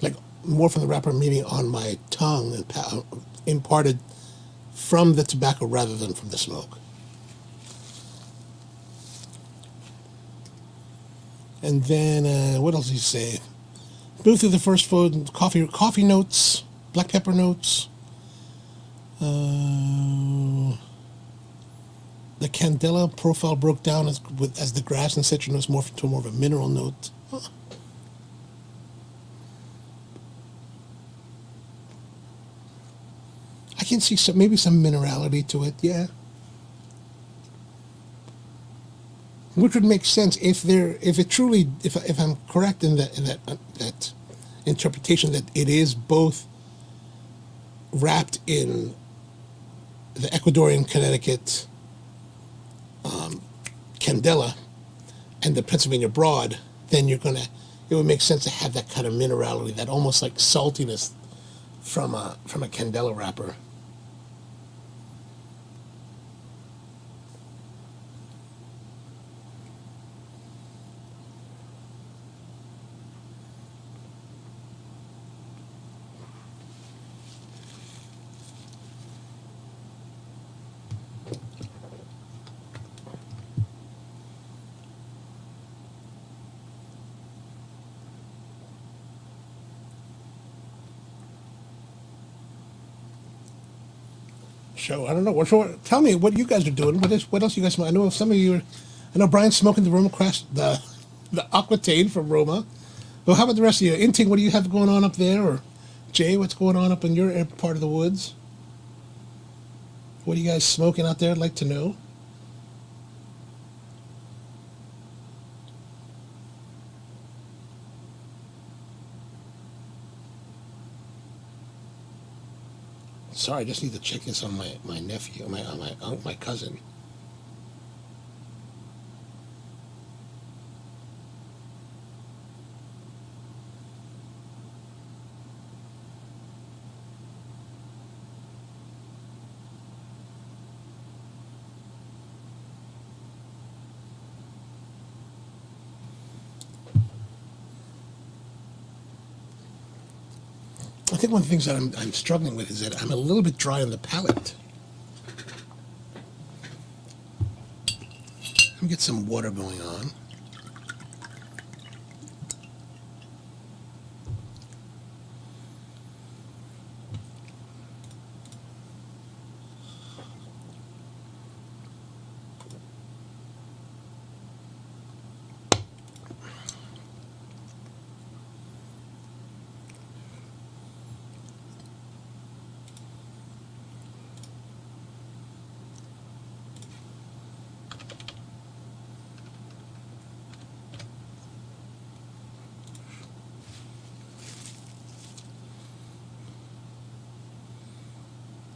Like more from the wrapper, meaning on my tongue, and imparted from the tobacco rather than from the smoke. And then, what else did he say? Blew through the first food, coffee notes, black pepper notes. The Candela profile broke down as the grass and citrus notes morphed into more of a mineral note. Huh. can see maybe some minerality to it, yeah. Which would make sense if I'm correct in that interpretation, that it is both wrapped in the Ecuadorian Connecticut Candela and the Pennsylvania Broad, then it would make sense to have that kind of minerality, that almost like saltiness from a Candela wrapper. So I don't know. Tell me what you guys are doing. What else you guys? I know some of you. I know Brian's smoking the Roma Crash, the Aquitaine from Roma. Well, how about the rest of you? Inting, what do you have going on up there? Or Jay, what's going on up in your part of the woods? What are you guys smoking out there? I'd like to know. Sorry, I just need to check this on my nephew, my cousin. I think one of the things that I'm struggling with is that I'm a little bit dry on the palate. Let me get some water going on.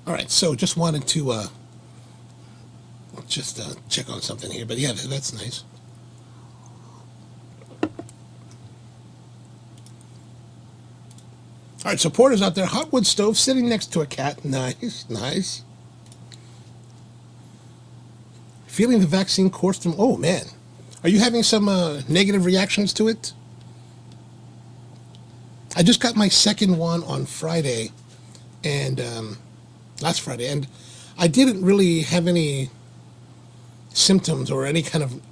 All right, so just wanted to check on something here, but yeah, that's nice. All right, so Porter's out there, hot wood stove, sitting next to a cat. Nice, nice. Feeling the vaccine course from. Oh man, are you having some negative reactions to it? I just got my second one on Friday, and last Friday, and I didn't really have any symptoms or any kind of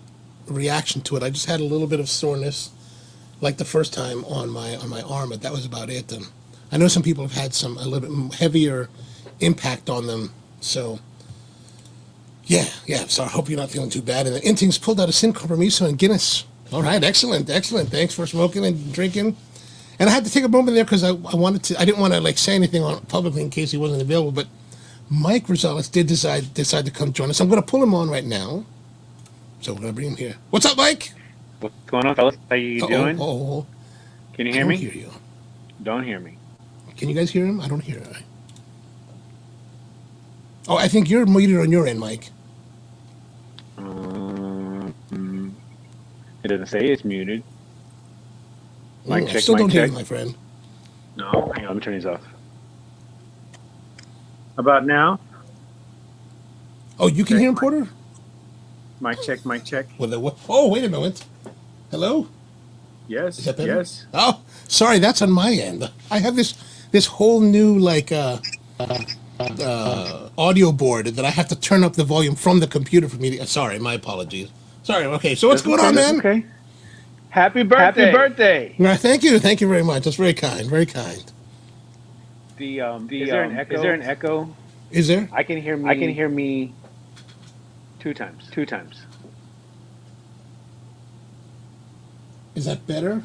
reaction to it. I just had a little bit of soreness, like the first time on my arm, but that was about it. And I know some people have had a little bit heavier impact on them. So yeah. So I hope you're not feeling too bad. And the Inting's pulled out a Sin Compromiso and Guinness. All right, excellent. Thanks for smoking and drinking. And I had to take a moment there because I didn't want to like say anything on publicly in case he wasn't available, but Mike Rosales did decide to come join us. I'm going to pull him on right now. So we're going to bring him here. What's up, Mike? What's going on, fellas? How you doing? Oh. Can you hear me? I don't hear you. Don't hear me. Can you guys hear him? I don't hear him. Oh, I think you're muted on your end, Mike. It doesn't say it's muted. Mic check, I still don't hear you, my friend. No, hang on, let me turn these off. About now? Oh, you can hear him, Porter? Mic check. Oh, wait a moment. Hello? Yes. Is that better? Yes. Oh, sorry, that's on my end. I have this whole new audio board that I have to turn up the volume from the computer for me to. Sorry, my apologies. Sorry. Okay, so what's going on, man? Okay. Happy birthday! Thank you very much. That's very kind. Very kind. Is there an echo? Is there an echo? Is there? I can hear me. Two times. Is that better?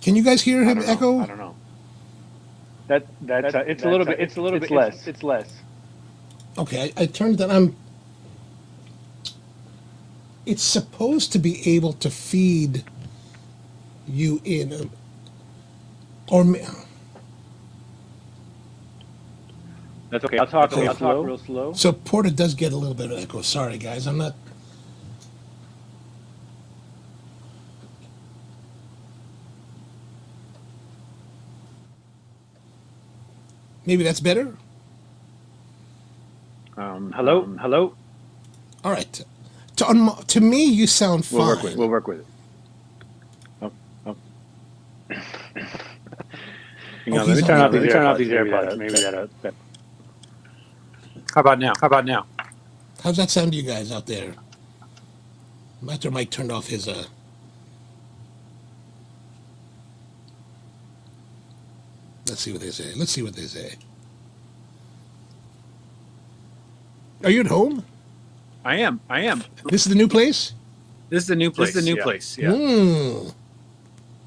Can you guys hear him echo? I don't know. That's it's a little bit. It's less. It's less. Okay, I turned it on. It's supposed to be able to feed you in, or That's okay. I'll talk real slow. so Porter does get a little bit of echo. Sorry, guys, I'm not. Maybe that's better. Hello. Hello. All right. To me, you sound fine. We'll work with it. Hang on, let me turn off these AirPods. Maybe that. How about now? How's that sound to you guys out there? After Mike turned off his Let's see what they say. Are you at home? I am. This is the new place? This is the new place. Yeah.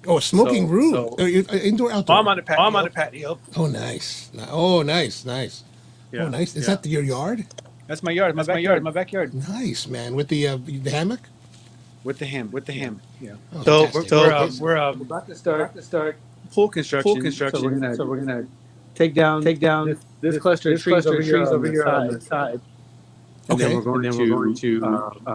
Oh, a smoking room. Indoor, outdoor? I'm on the patio. Oh, nice. Yeah. Oh, nice. Is that your yard? That's my yard. My backyard. Nice, man. With the hammock? With the ham. Yeah. Oh, We're about to start pool construction. So we're gonna take down this cluster of trees over here on the side. And okay. then we're going to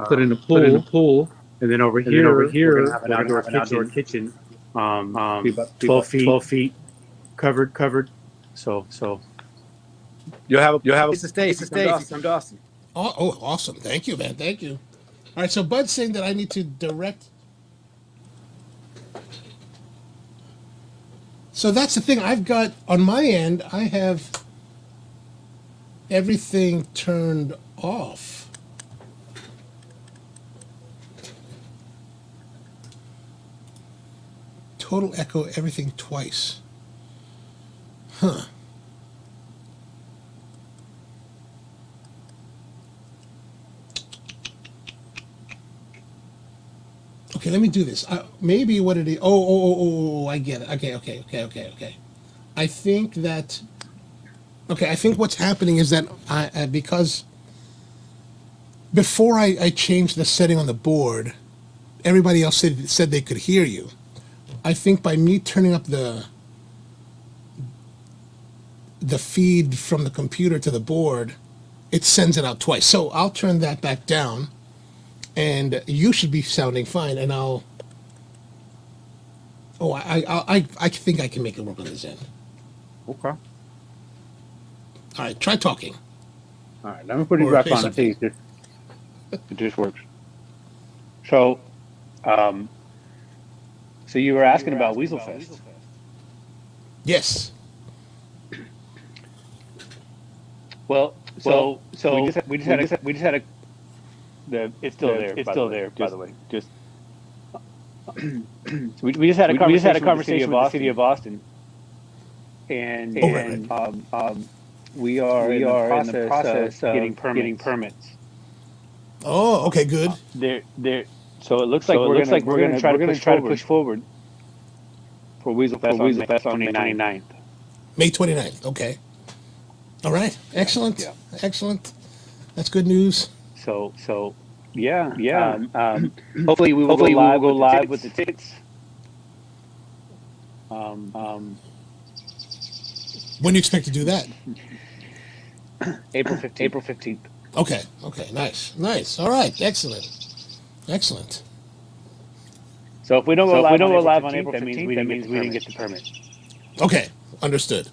put in a pool. And then over here we're gonna have an outdoor kitchen. Be about 12 feet covered. So you'll have a place to stay. From Dawson. Oh, awesome. Thank you, man. Thank you. All right, so Bud's saying that I need to direct. So that's the thing. I've got, on my end, I have everything turned off. Total echo, everything twice. Huh. Okay, let me do this. Maybe what it is. Oh, I get it. Okay. I think that. Okay, I think what's happening is that because before I changed the setting on the board, everybody else said they could hear you. I think by me turning up the feed from the computer to the board, it sends it out twice. So I'll turn that back down. And you should be sounding fine, and I'll. Oh, I think I can make it work on this end. Okay. All right, try talking. All right, let me put it back on and see if it just works. So, so you were asking about Weasel Fest. Yes. Well, so we just had a. It's still there. By the way, just we just had a conversation with the city of Austin, and we are in the process of getting permits. Oh, okay, good. So it looks like we're going to try to push forward for Weasel Fest on May 29th. May 29th. Okay. All right. Excellent. Yeah. Excellent. That's good news. So, yeah. Hopefully we will go live with the tickets. When do you expect to do that? April 15th. Okay. Nice. All right. Excellent. So if we don't go live on April 15th, that means we didn't get the permit. Okay. Understood.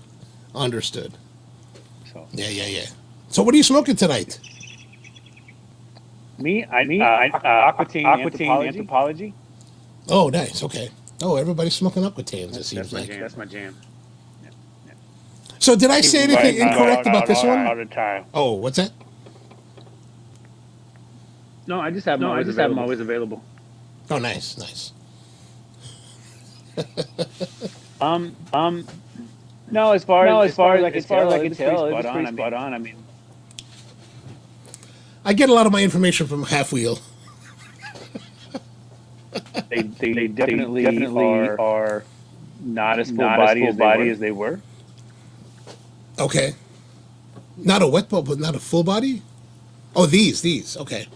So. Yeah. So what are you smoking tonight? Aquitaine Anthropology. Oh, nice. Okay. Oh, everybody's smoking Aquitaines, it seems like. That's my jam. Yeah. So did I say anything incorrect about this one? All the time. Oh, what's that? No, I just have them always available. Oh, nice. No, as far as I can tell, it's pretty spot on. I mean, I get a lot of my information from Half Wheel. they definitely are not as full body as they were. Okay. Not a wet bulb, but not a full body? Oh, these. Okay.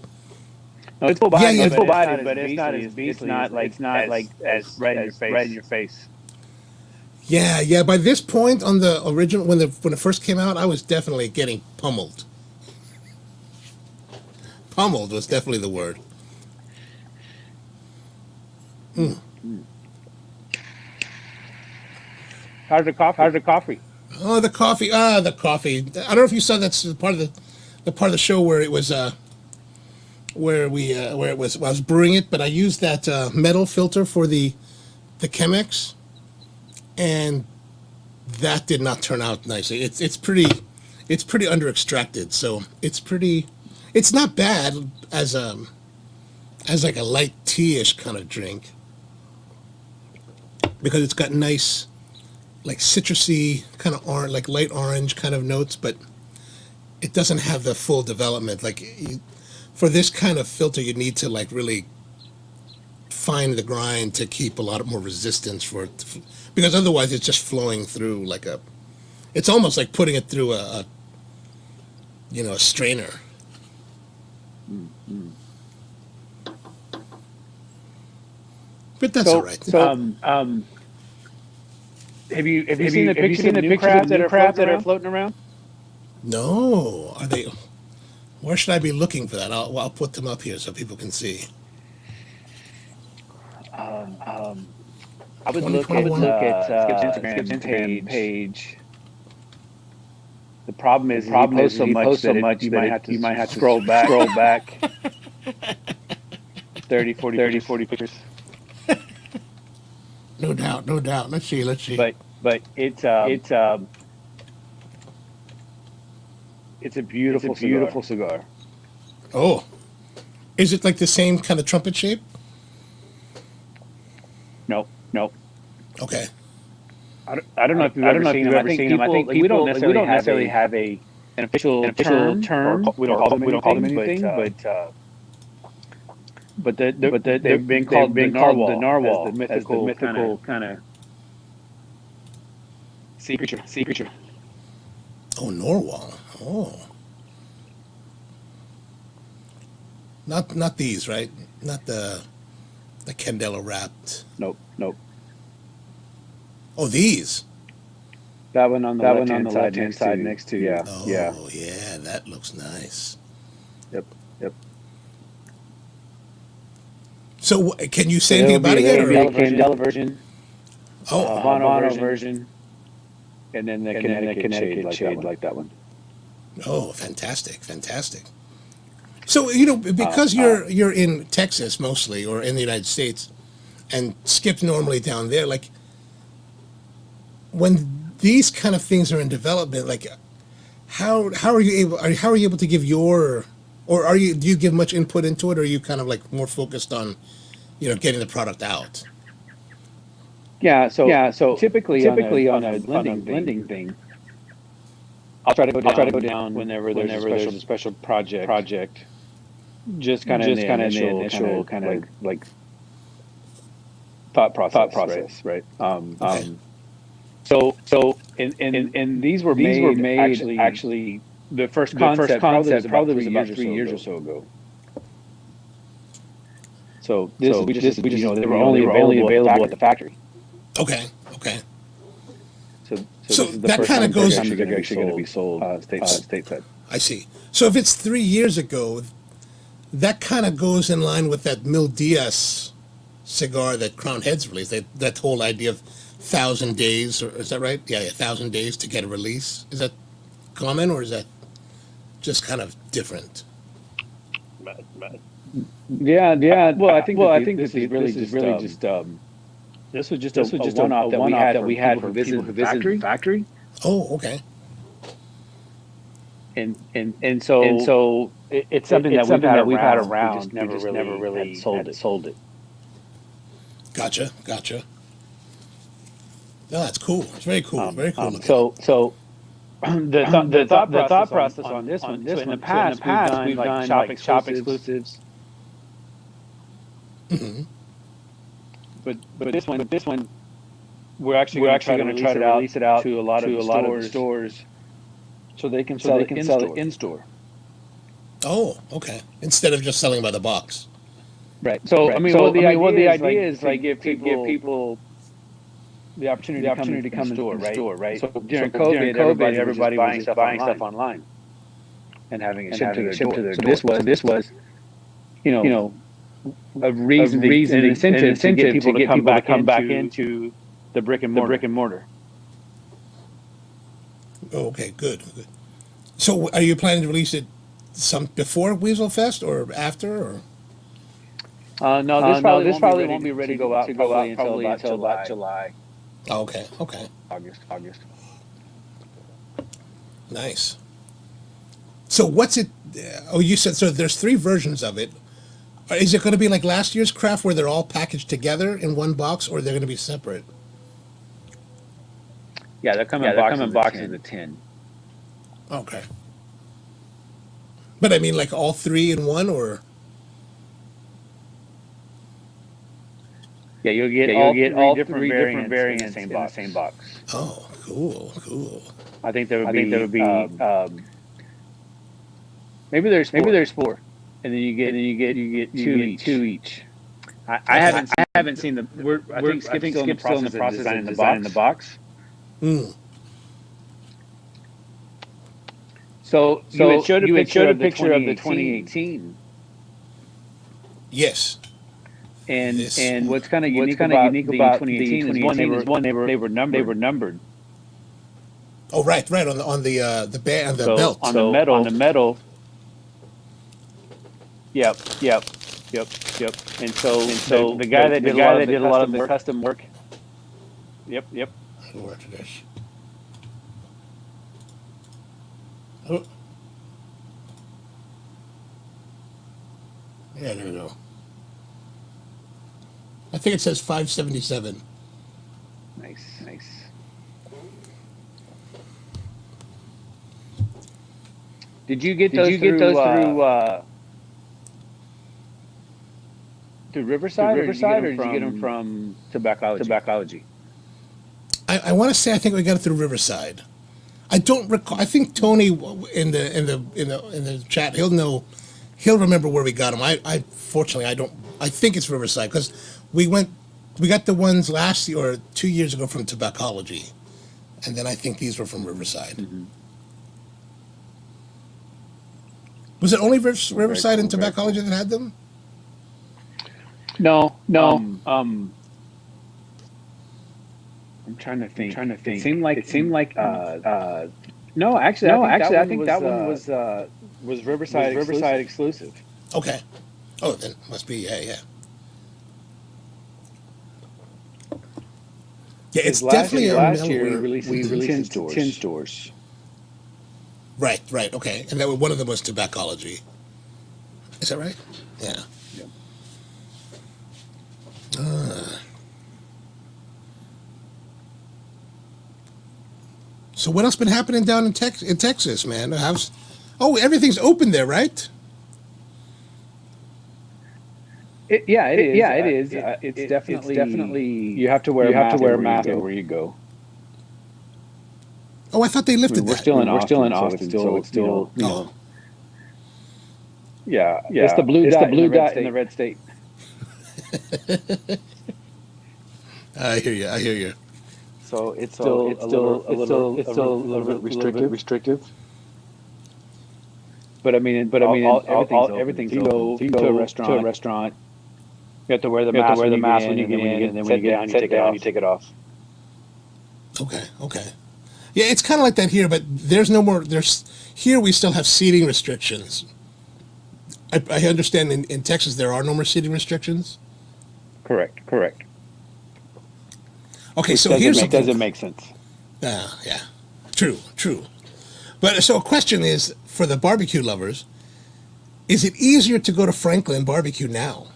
No, it's full body. Yeah, yeah. It's full body, but it's not as beastly. It's not like as red in your face. Yeah. By this point on the original, when it first came out, I was definitely getting pummeled. Pummeled was definitely the word. How's the coffee? Oh, the coffee. The coffee. I don't know if you saw that's part of the part of the show where it was where it was I was brewing it, but I used that metal filter for the Chemex, and that did not turn out nicely. It's pretty under extracted, so it's not bad as like a light tea-ish kind of drink, because it's got nice like citrusy kind of orange, like light orange kind of notes, but it doesn't have the full development. Like for this kind of filter, you need to like really fine the grind to keep a lot more resistance for it, because otherwise it's just flowing through like it's almost like putting it through a strainer. But that's all right. So, have you seen the pictures of the new crabs that are floating around? No, are they? Where should I be looking for that? I'll put them up here so people can see. I would look at Skip's Instagram page. The problem is he posts so much that you might have to scroll back 30, 40 pictures. No doubt. Let's see. But it's a beautiful cigar. Oh, is it like the same kind of trumpet shape? Nope. Okay. I don't know if you've ever seen them. I think we don't necessarily have an official term. We don't call them anything, but they've been called the narwhal, the mythical kind of sea creature. Oh, narwhal. Oh. Not these, right? Not the Candela wrapped. Nope. Oh, these. That one on the left-hand side next to yeah. Oh, yeah, that looks nice. Yep. So, can you say anything about it yet? There'll be a Candela version, Habano version, and then the Connecticut shade like that one. Oh, fantastic. So, because you're in Texas mostly, or in the United States, and Skip's normally down there, like, when these kind of things are in development, like, how are you able to give your, or do you give much input into it, or are you kind of like more focused on, getting the product out? Yeah. So typically on a blending thing, I'll try to go down whenever there's a special project. Just kind of in the initial kind of like thought process, right? Okay. So and these were made actually the first concept probably was about 3 years or so ago. So we just they were only available at the factory. Okay. So that kind of goes. They're actually going to be sold stateside. I see. So if it's 3 years ago, that kind of goes in line with that Mil Diaz cigar that Crown Heads released. That whole idea of 1,000 days, or is that right? Yeah, 1,000 days to get a release. Is that common, or is that just kind of different? Yeah. Well, I think this is really just this was just a one-off that we had for people who visited the factory. Oh, okay. And so it's something that we've had around. We just never really sold it. Gotcha. No, that's cool. It's very cool. Very cool. So the thought process on this one. So in the past we've done like shop exclusives. Mm-hmm. But this one we're actually going to try to release it out to a lot of stores so they can sell it in store. Oh, okay. Instead of just selling by the box. Right. So I mean, the idea is like give people the opportunity to come in the store, right? So during COVID, everybody was just buying stuff online and having it shipped to their door. So this was, a reason, an incentive to get people to come back into the brick and mortar. Oh, okay, good. So are you planning to release it some before Weasel Fest or after, or? No, this probably won't be ready to go out until about July. Oh, okay. August. Nice. So what's it? You said so. There's 3 versions of it. Is it going to be like last year's craft, where they're all packaged together in one box, or they're going to be separate? Yeah, they're coming in boxes of 10. Okay. But I mean, like all 3 in one, or? Yeah, you'll get all three different variants in the same box. Oh, cool. I think there would be maybe there's 4, and then you get 2 each. I haven't seen them. I think Skip's still in the process of designing the box. Mm. So you showed a picture of the 2018. Yes. And what's kind of unique about the 2018 is one they were numbered. Oh, right on the belt. On the metal. Yep. And so the guy that did a lot of the custom work. Yep. Where's this? Oh. Yeah, there we go. I think it says 577. Nice. Did you get those through Riverside, or did you get them from Tobaccology? I want to say I think we got it through Riverside. I don't recall. I think Tony in the chat, he'll remember where we got them. I fortunately I don't. I think it's Riverside, because we got the ones last year or 2 years ago from Tobaccology, and then I think these were from Riverside. Mm-hmm. Was it only Riverside and Tobaccology that had them? No. I'm trying to think. It seemed like. No, actually, I think that one was Riverside exclusive. Okay. Oh, then must be yeah. Yeah, it's definitely last year we released 10 stores. Right. Okay, and that one of them was Tobaccology. Is that right? Yeah. So what else been happening down in Texas, man? Everything's open there, right? It is. It's definitely. You have to wear a mask wherever you go. Oh, I thought they lifted that. We're still in Austin, so it's still. Yeah. It's the blue dot in the red state. I hear you. So it's still a little bit restrictive. But I mean, everything's open. If you go to a restaurant, you have to wear the mask when you get in, and then when you get down, you take it off. Okay. Yeah, it's kind of like that here, but there's no more. Here we still have seating restrictions. I understand in Texas there are no more seating restrictions. Correct. Okay, so here's something. Doesn't make sense. Yeah, true. But so a question is, for the barbecue lovers, is it easier to go to Franklin barbecue now?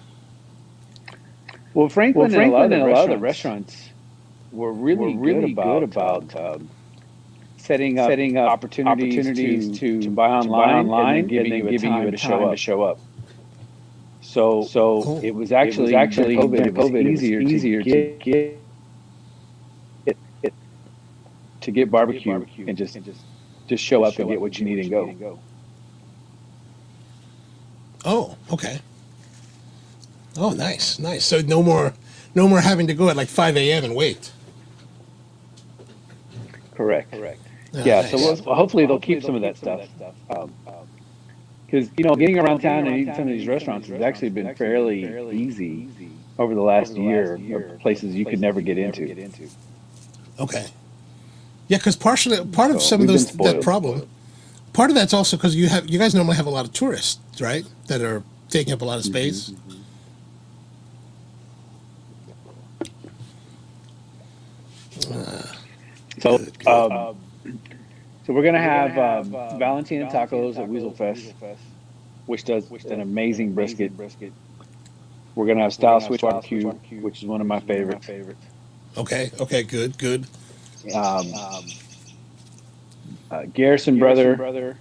Well, Franklin and a lot of the restaurants were really good about setting up opportunities to buy online and then giving you a time to show up. So it was actually COVID. It was easier to get barbecue and just just show up and get what you need and go. Oh, okay. Oh, nice, nice. So no more having to go at like 5 a.m. and wait. Correct. Oh, Yeah. nice. So hopefully they'll keep some of that stuff. Because getting around town and eating some of these restaurants has actually been fairly easy over the last year of places you could never get into. Okay. Yeah, because part of some of those that problem, part of that's also because you guys normally have a lot of tourists, right? That are taking up a lot of space. So we're gonna have Valentina Tacos at Weasel Fest, which does an amazing brisket. We're gonna have Style Switch Barbecue, which is one of my favorites. Okay. Okay. Good. Garrison Brother,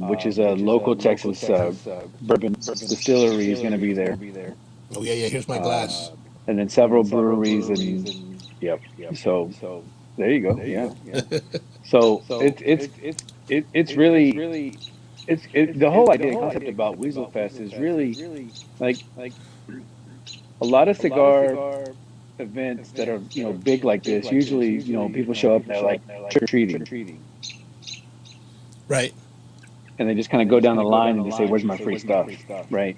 which is a local Texas bourbon distillery, is going to be there, Oh yeah. Here's my glass. and then several breweries and yep. So there you go. Yeah. So it's really the whole idea concept about Weasel Fest is really like a lot of cigar events that are big like this. Usually people show up and they're like trick or treating. Right. And they just kind of go down the line and just say, "Where's my free stuff?" Right?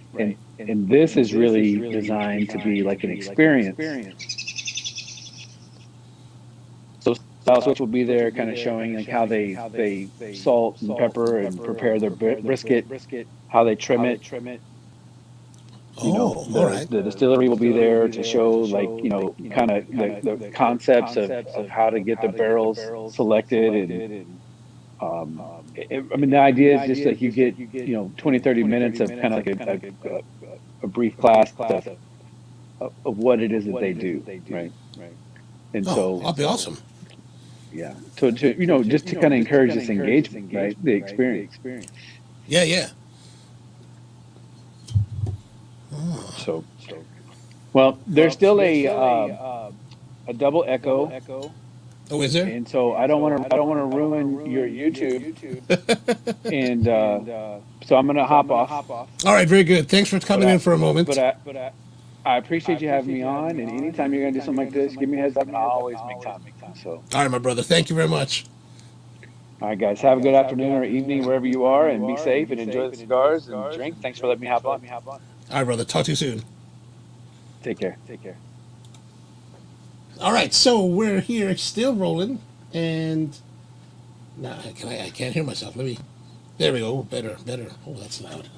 And this is really designed to be like an experience. So Style Switch will be there, kind of showing like how they salt and pepper and prepare their brisket, how they trim it. All right. The distillery will be there to show like kind of the concepts of how to get the barrels selected and. I mean, the idea is just that you get 20-30 minutes of kind of like a brief class of what it is that they do, right? And so that'll be awesome. Yeah. So just to kind of encourage this engagement, right? The experience. Yeah. So well, there's still a double echo. Oh, is there? And so I don't want to ruin your YouTube, and so I'm gonna hop off. All right, very good. Thanks for coming in for a moment. But I appreciate you having me on, and anytime you're gonna do something like this, give me a heads up, and I'll always make time. So All right, my brother. Thank you very much. all right, guys, have a good afternoon or evening wherever you are, and be safe and enjoy the cigars and drink. Thanks for letting me hop on. All right, brother. Talk to you soon. Take care. All right, so we're here, still rolling, and now I can't hear myself. There we go. Better. Oh, that's loud.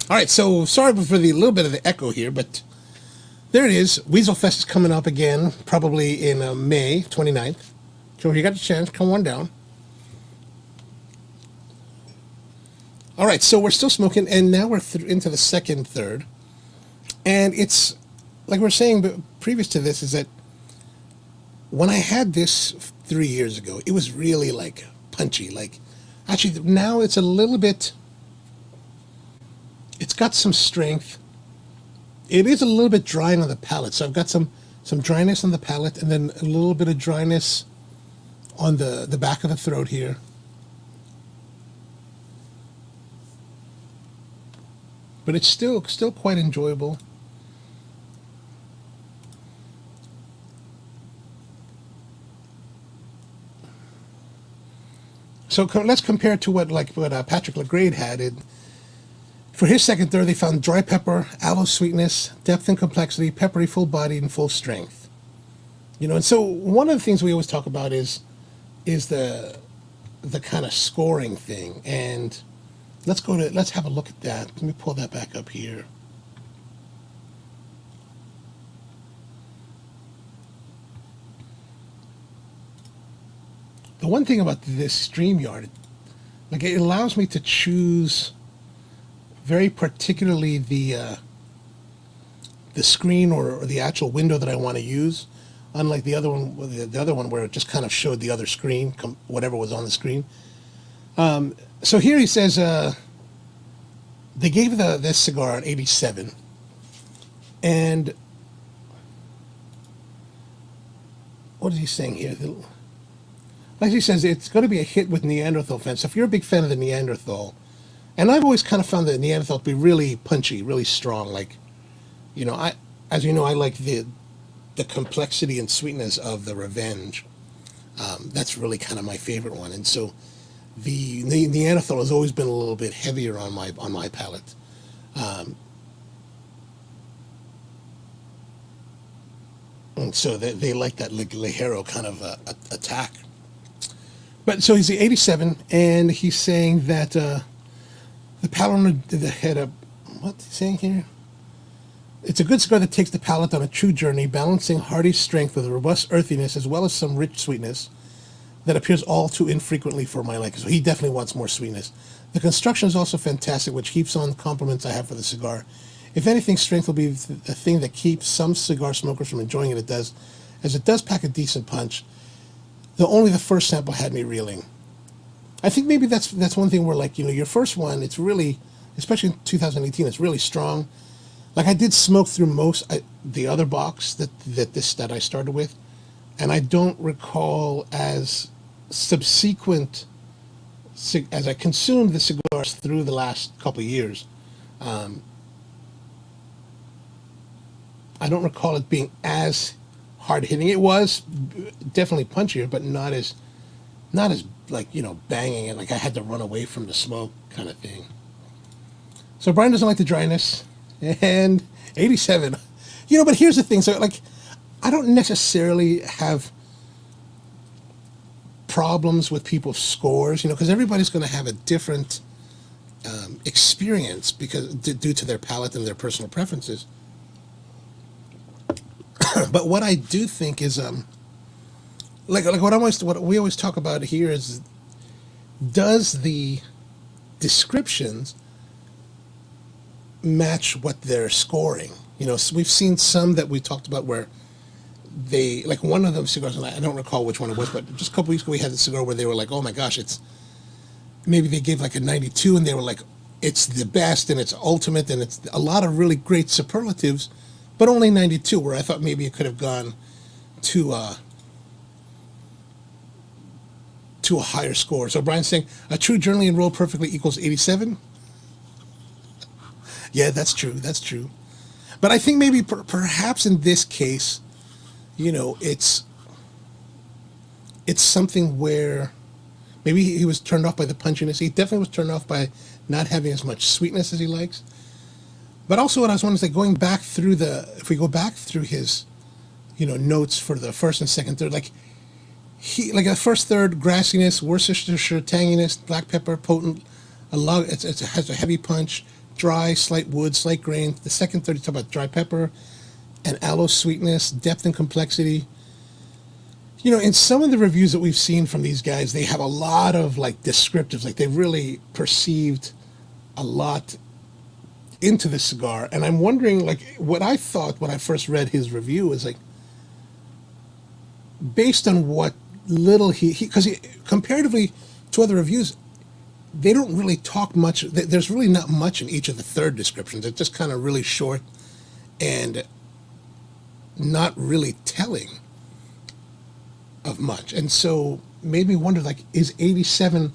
All right, so sorry for the little bit of the echo here, but there it is. Weasel Fest is coming up again, probably in May 29th. So if you got the chance, come on down. All right, so we're still smoking, and now we're into the second third, and it's like we were saying previous to this, is that when I had this 3 years ago, it was really like punchy. Like, actually, now it's a little bit. It's got some strength. It is a little bit dry on the palate, so I've got some dryness on the palate, and then a little bit of dryness on the back of the throat here. But it's still quite enjoyable. So let's compare it to what Patrick LaGrade had. For his second third, they found dry pepper, aloe sweetness, depth and complexity, peppery, full-bodied, and full strength. And so one of the things we always talk about is the kind of scoring thing. And let's have a look at that. Let me pull that back up here. The one thing about this StreamYard, like, it allows me to choose very particularly the screen or the actual window that I want to use, unlike the other one where it just kind of showed the other screen, whatever was on the screen. So here he says they gave this cigar an 87, and what is he saying here? like he says, it's going to be a hit with Neanderthal fans. So if you're a big fan of the Neanderthal, and I've always kind of found the Neanderthal to be really punchy, really strong. Like, as you know, I like the complexity and sweetness of the Revenge. That's really kind of my favorite one. And so the Neanderthal has always been a little bit heavier on my palate. And so they like that ligero kind of attack. But so he's the 87, and he's saying that the palate on the head up. What's he saying here? It's a good cigar that takes the palate on a true journey, balancing hearty strength with a robust earthiness as well as some rich sweetness that appears all too infrequently for my liking. So he definitely wants more sweetness. The construction is also fantastic, which keeps on compliments I have for the cigar. If anything, strength will be the thing that keeps some cigar smokers from enjoying it. As it does pack a decent punch. Though only the first sample had me reeling. I think maybe that's one thing where, like, your first one, it's really, especially in 2018, it's really strong. Like, I did smoke through the other box that I started with, and I don't recall as subsequent as I consumed the cigars through the last couple of years. I don't recall it being as hard hitting. It was definitely punchier, but not as like, banging it, like I had to run away from the smoke kind of thing. So Brian doesn't like the dryness, and 87. But here's the thing. So, like, I don't necessarily have problems with people's scores, because everybody's going to have a different experience due to their palate and their personal preferences. But what I do think is, like what we always talk about here is, does the descriptions match what they're scoring? So we've seen some that we talked about where they, like, one of them cigars, I don't recall which one it was, but just a couple weeks ago we had a cigar where they were like, oh my gosh, maybe they gave like a 92, and they were like, it's the best and it's ultimate and it's a lot of really great superlatives, but only 92, where I thought maybe it could have gone to a higher score. So Brian's saying a true journey and roll perfectly equals 87. Yeah, that's true. That's true. But I think maybe perhaps in this case, it's something where maybe he was turned off by the punchiness. He definitely was turned off by not having as much sweetness as he likes. But also what I was wondering is, like, going back through if we go back through his, notes for the first and second, third, like the first third, grassiness, Worcestershire tanginess, black pepper, potent, it has a heavy punch, dry, slight wood, slight grain. The second third, you talk about dry pepper and aloe sweetness, depth and complexity. In some of the reviews that we've seen from these guys, they have a lot of, like, descriptives, like they really perceived a lot into the cigar. And I'm wondering, like, what I thought when I first read his review is, like, based on what little because comparatively to other reviews, they don't really talk much. There's really not much in each of the third descriptions. It's just kind of really short and not really telling of much. And so made me wonder, like, is 87,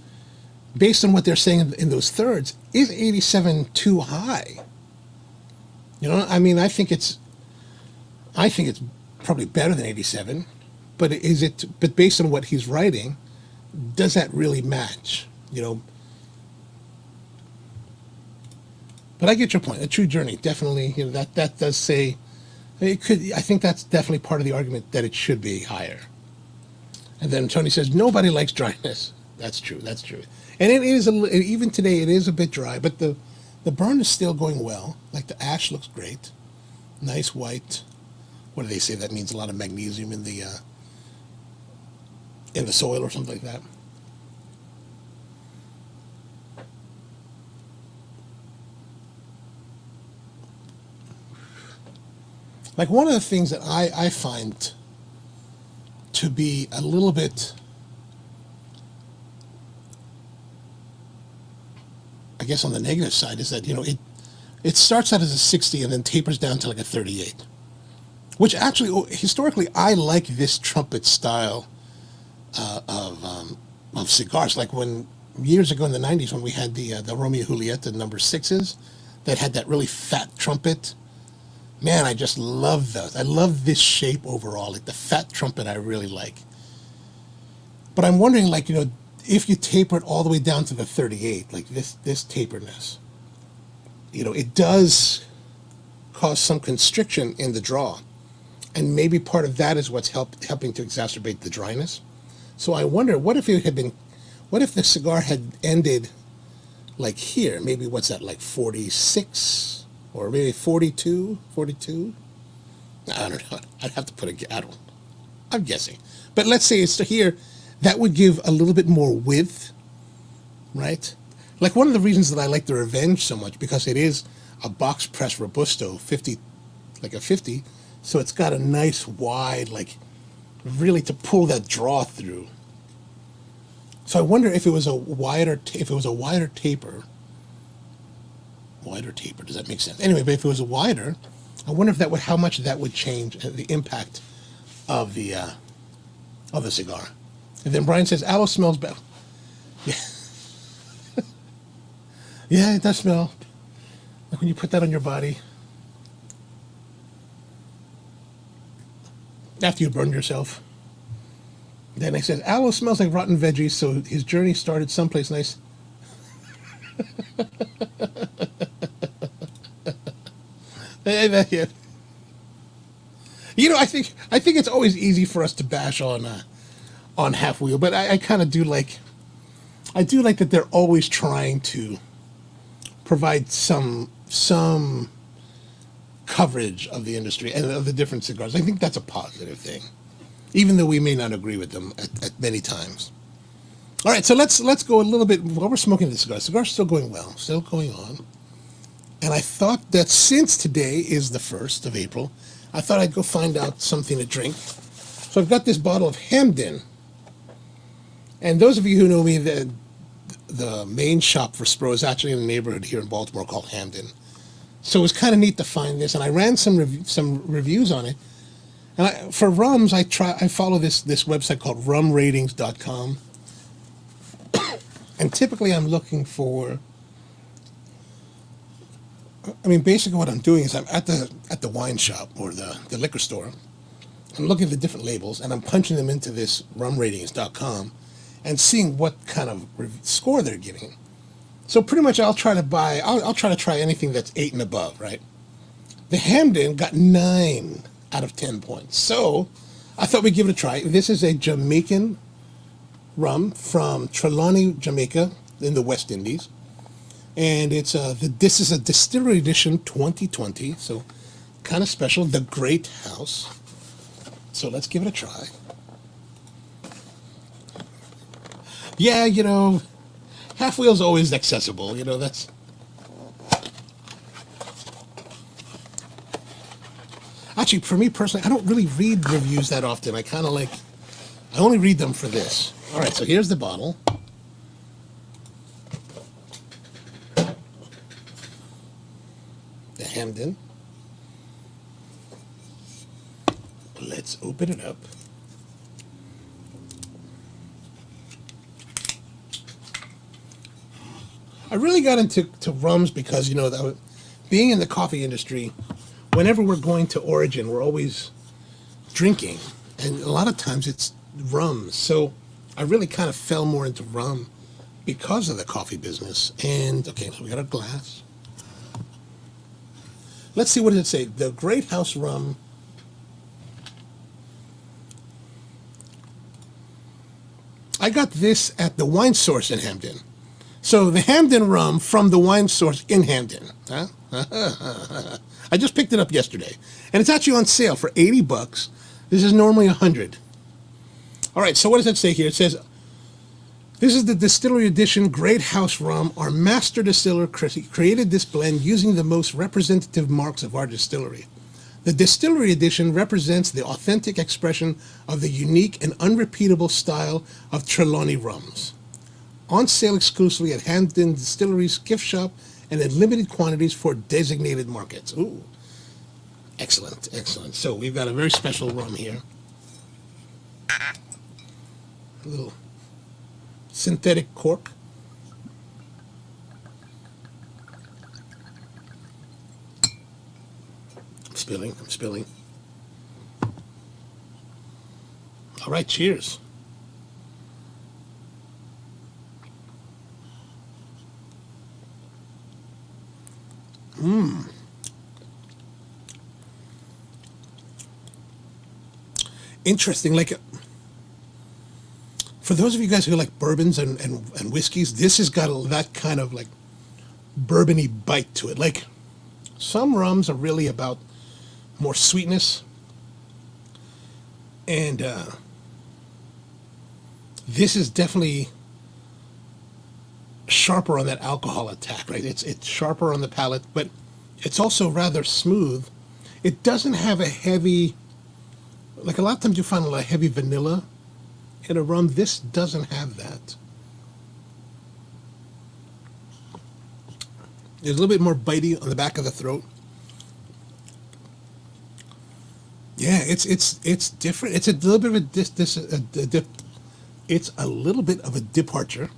based on what they're saying in those thirds, is 87 too high? I mean, I think it's probably better than 87, but but based on what he's writing, does that really match? But I get your point. A true journey, definitely, that does say it could. I think that's definitely part of the argument that it should be higher. And then Tony says, nobody likes dryness. That's true. That's true. And it is, even today, it is a bit dry, but the burn is still going well. Like, the ash looks great. Nice white. What do they say? That means a lot of magnesium in the soil or something like that. Like, one of the things that I find to be a little bit, I guess, on the negative side is that, it starts out as a 60 and then tapers down to like a 38, which actually, historically, I like this trumpet style of cigars. Like when years ago in the '90s when we had the Romeo Julieta number sixes that had that really fat trumpet. Man, I just love those. I love this shape overall. Like the fat trumpet, I really like. But I'm wondering, like, if you taper it all the way down to the 38, like this taperness, it does cause some constriction in the draw. And maybe part of that is what's helping to exacerbate the dryness. So I wonder, what if the cigar had ended like here? Maybe what's that, like 46? Or maybe 42? I don't know. I'd have to I'm guessing. But let's say it's to here. That would give a little bit more width, right? Like one of the reasons that I like the Revenge so much, because it is a box press Robusto, 50, like a 50. So it's got a nice wide, like really to pull that draw through. So I wonder if it was a wider taper. Wider taper, does that make sense? Anyway, but if it was a wider, I wonder if how much that would change the impact of the cigar. And then Brian says, aloe smells better. Yeah. Yeah, it does smell. Like when you put that on your body. After you burn yourself. Then he says, aloe smells like rotten veggies, so his journey started someplace nice. Yeah. I think it's always easy for us to bash on Half Wheel, but I kind of do like that they're always trying to provide some coverage of the industry and of the different cigars. I think that's a positive thing, even though we may not agree with them at many times. All right, so let's go a little bit while we're smoking the cigar. The cigar's still going well, still going on. And I thought that since today is the 1st of April, I thought I'd go find out something to drink. So I've got this bottle of Hamden. And those of you who know me, the main shop for Spro is actually in a neighborhood here in Baltimore called Hamden. So it was kind of neat to find this, and I ran some reviews on it. And for rums, I follow this website called rumratings.com. And typically I'm looking for, basically what I'm doing is I'm at the wine shop or the liquor store. I'm looking at the different labels and I'm punching them into this rumratings.com and seeing what kind of score they're giving. So pretty much I'll try to try anything that's 8 and above, right? The Hamden got 9 out of 10 points. So I thought we'd give it a try. This is a Jamaican rum from Trelawney, Jamaica in the West Indies. And this is a Distillery Edition 2020, so kind of special, the Great House. So let's give it a try. Yeah, Half Wheel's always accessible, that's... Actually, for me personally, I don't really read reviews that often. I only read them for this. All right, so here's the bottle. The Hamden. Let's open it up. I really got into rums because, being in the coffee industry, whenever we're going to Origin, we're always drinking. And a lot of times it's rum. So I really kind of fell more into rum because of the coffee business. And, okay, so we got a glass. Let's see, what does it say? The Great House Rum. I got this at the Wine Source in Hamden. So the Hamden rum from the Wine Source in Hamden. Huh? I just picked it up yesterday. And it's actually on sale for $80. This is normally $100. All right, so what does that say here? It says, this is the Distillery Edition Great House Rum. Our master distiller created this blend using the most representative marks of our distillery. The Distillery Edition represents the authentic expression of the unique and unrepeatable style of Trelawney rums. On sale exclusively at Hamden Distillery's gift shop and in limited quantities for designated markets. Ooh, excellent, excellent. So we've got a very special rum here. A little synthetic cork. I'm spilling. All right, cheers. Interesting. Like, for those of you guys who like bourbons and whiskeys, this has got that kind of like bourbony bite to it. Like, some rums are really about more sweetness, and this is definitely sharper on that alcohol attack, right? It's sharper on the palate, but it's also rather smooth. It doesn't have a heavy, like a lot of times you find a lot of heavy vanilla in a rum. This doesn't have that. There's a little bit more bitey on the back of the throat. Yeah, it's different. It's a little bit of a dip. It's a little bit of a departure.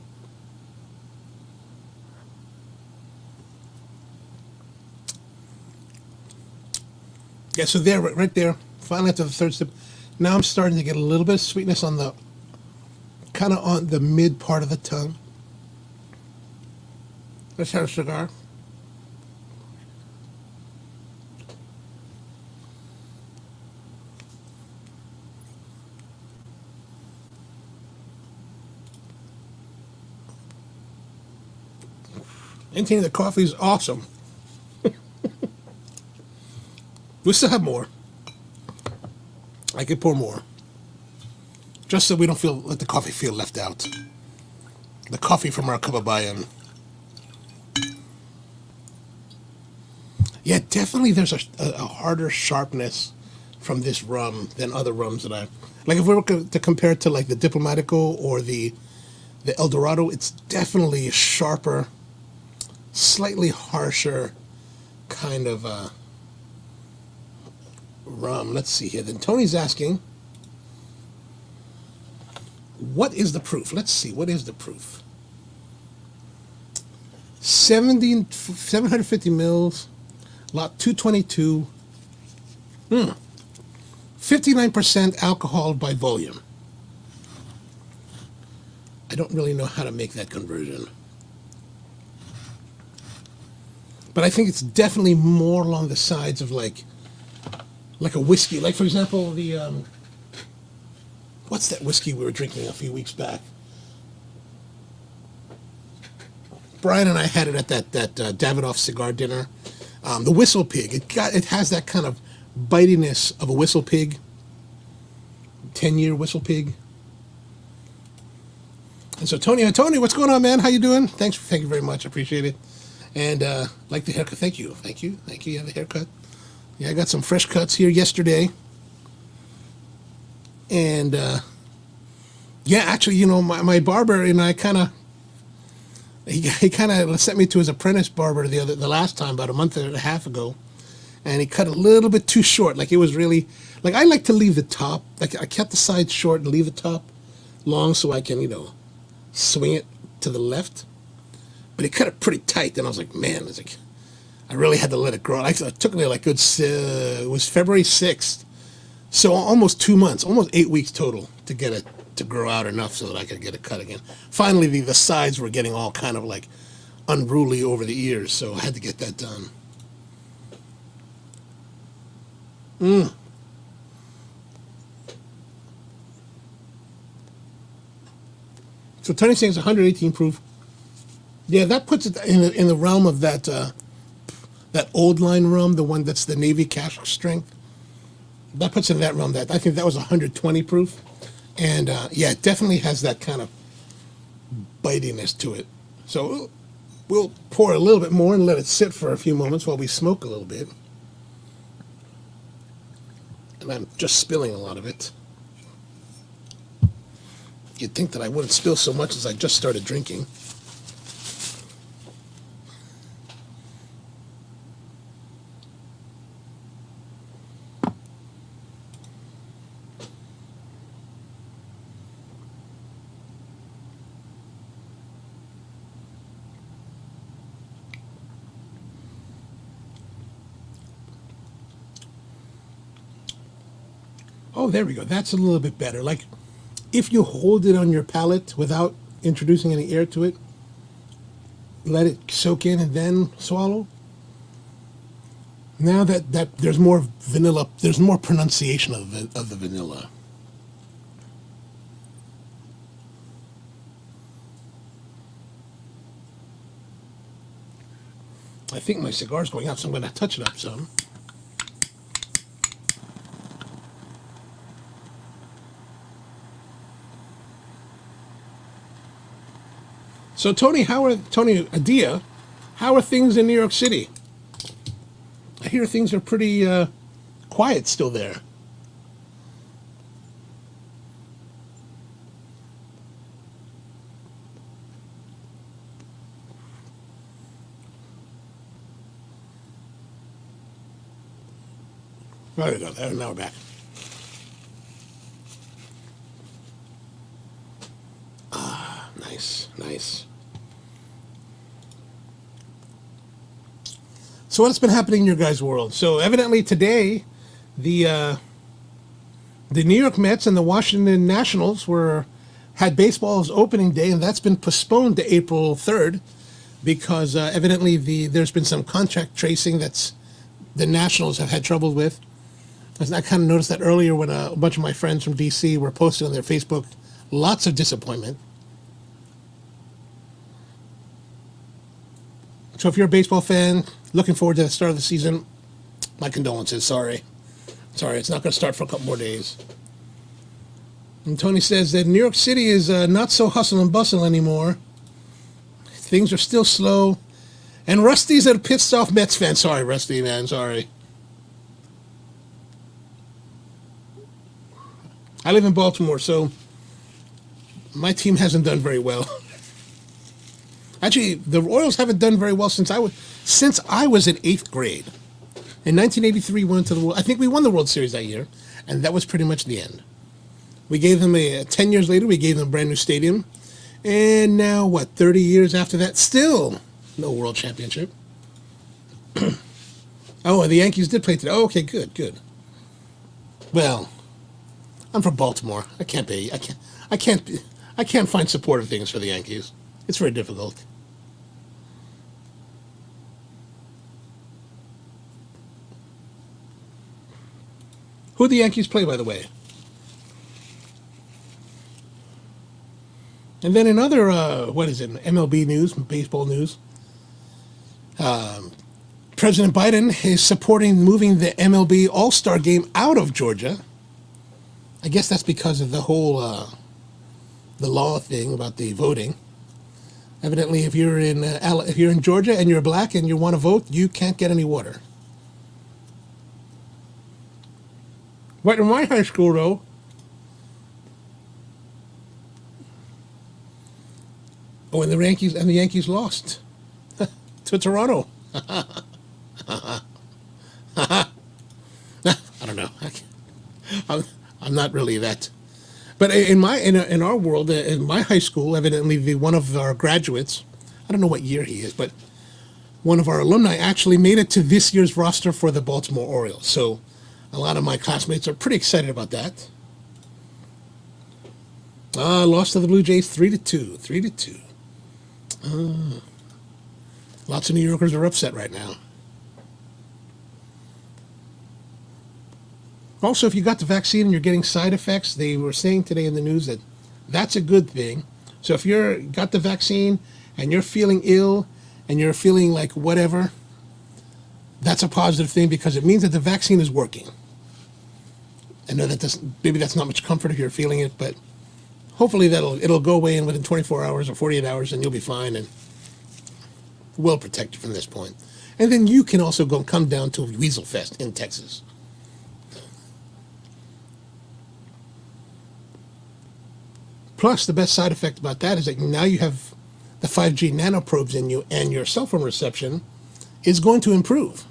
Yeah, so there, right there, finally after the third sip, now I'm starting to get a little bit of sweetness on the, kind of on the mid part of the tongue. Let's have a cigar. Anything, the coffee is awesome. We still have more. I could pour more. Just so we don't let the coffee feel left out. The coffee from our Kababayan. Yeah, definitely there's a harder sharpness from this rum than other rums that I... Like if we were to compare it to like the Diplomatico or the El Dorado, it's definitely a sharper, slightly harsher kind of rum. Let's see here. Then Tony's asking, what is the proof? Let's see. What is the proof? 750 mils, lot 222. 59% alcohol by volume. I don't really know how to make that conversion. But I think it's definitely more along the sides of like a whiskey. Like, for example, the, what's that whiskey we were drinking a few weeks back? Brian and I had it at that Davidoff cigar dinner. The Whistle Pig. It has that kind of bitiness of a Whistle Pig. 10-year Whistle Pig. And so Tony, what's going on, man? How you doing? Thank you very much. I appreciate it. And like the haircut. Thank you. You have a haircut. Yeah, I got some fresh cuts here yesterday. And yeah, actually, you know, my barber and I kind of, he kind of sent me to his apprentice barber the last time, about a month and a half ago. And he cut a little bit too short. Like, it was really, like, I like to leave the top, like, I kept the sides short and leave the top long so I can, you know, swing it to the left. But he cut it pretty tight. And I was like, man, I really had to let it grow. It took me like it was February 6th. So almost 2 months, almost 8 weeks total to get it to grow out enough so that I could get it cut again. Finally, the sides were getting all kind of like unruly over the ears. So I had to get that done. So Tony's saying it's 118 proof. Yeah, that puts it in the realm of that old line rum, the one that's the Navy cask strength. That puts it in that realm. I think that was 120 proof, and yeah, it definitely has that kind of bitiness to it. So we'll pour a little bit more and let it sit for a few moments while we smoke a little bit. And I'm just spilling a lot of it. You'd think that I wouldn't spill so much as I just started drinking. Oh, there we go. That's a little bit better. Like, if you hold it on your palate without introducing any air to it, let it soak in and then swallow. Now that there's more vanilla, there's more pronunciation of the vanilla. I think my cigar's going out, so I'm going to touch it up some. So Tony Adia, how are things in New York City? I hear things are pretty quiet still there. There we go. Now we're back. Ah, nice, nice. So what's been happening in your guys' world? So evidently today, the New York Mets and the Washington Nationals had baseball's opening day, and that's been postponed to April 3rd because evidently there's been some contract tracing that's the Nationals have had trouble with. I kind of noticed that earlier when a bunch of my friends from DC were posting on their Facebook lots of disappointment. So if you're a baseball fan, looking forward to the start of the season, my condolences. Sorry, it's not going to start for a couple more days. And Tony says that New York City is not so hustle and bustle anymore. Things are still slow. And Rusty's a pissed off Mets fan. Sorry, Rusty, man, sorry. I live in Baltimore, so my team hasn't done very well. Actually, the Royals haven't done very well since I was in 8th grade. In 1983, we went to I think we won the World Series that year, and that was pretty much the end. We gave them 10 years later, we gave them a brand new stadium, and now, 30 years after that, still no World Championship. Oh, and the Yankees did play today. Oh, okay, good. Well, I'm from Baltimore. I can't find supportive things for the Yankees. It's very difficult. Who the Yankees play, by the way? And then in other, MLB news, baseball news, President Biden is supporting moving the MLB All-Star Game out of Georgia. I guess that's because of the whole the law thing about the voting. Evidently, if you're in Georgia and you're black and you want to vote, you can't get any water. But in my high school, though, and the Yankees lost to Toronto. I don't know. I'm not really that. But in our world, in my high school, evidently one of our graduates, I don't know what year he is, but one of our alumni actually made it to this year's roster for the Baltimore Orioles. So a lot of my classmates are pretty excited about that. Lost to the Blue Jays 3-2. 3-2. Lots of New Yorkers are upset right now. Also, if you got the vaccine and you're getting side effects, they were saying today in the news that that's a good thing. So if you're got the vaccine and you're feeling ill and you're feeling like whatever, that's a positive thing because it means that the vaccine is working. I know that maybe that's not much comfort if you're feeling it, but hopefully it'll go away in within 24 hours or 48 hours and you'll be fine and well protected from this point. And then you can also come down to Weasel Fest in Texas. Plus, the best side effect about that is that now you have the 5G nanoprobes in you and your cell phone reception is going to improve.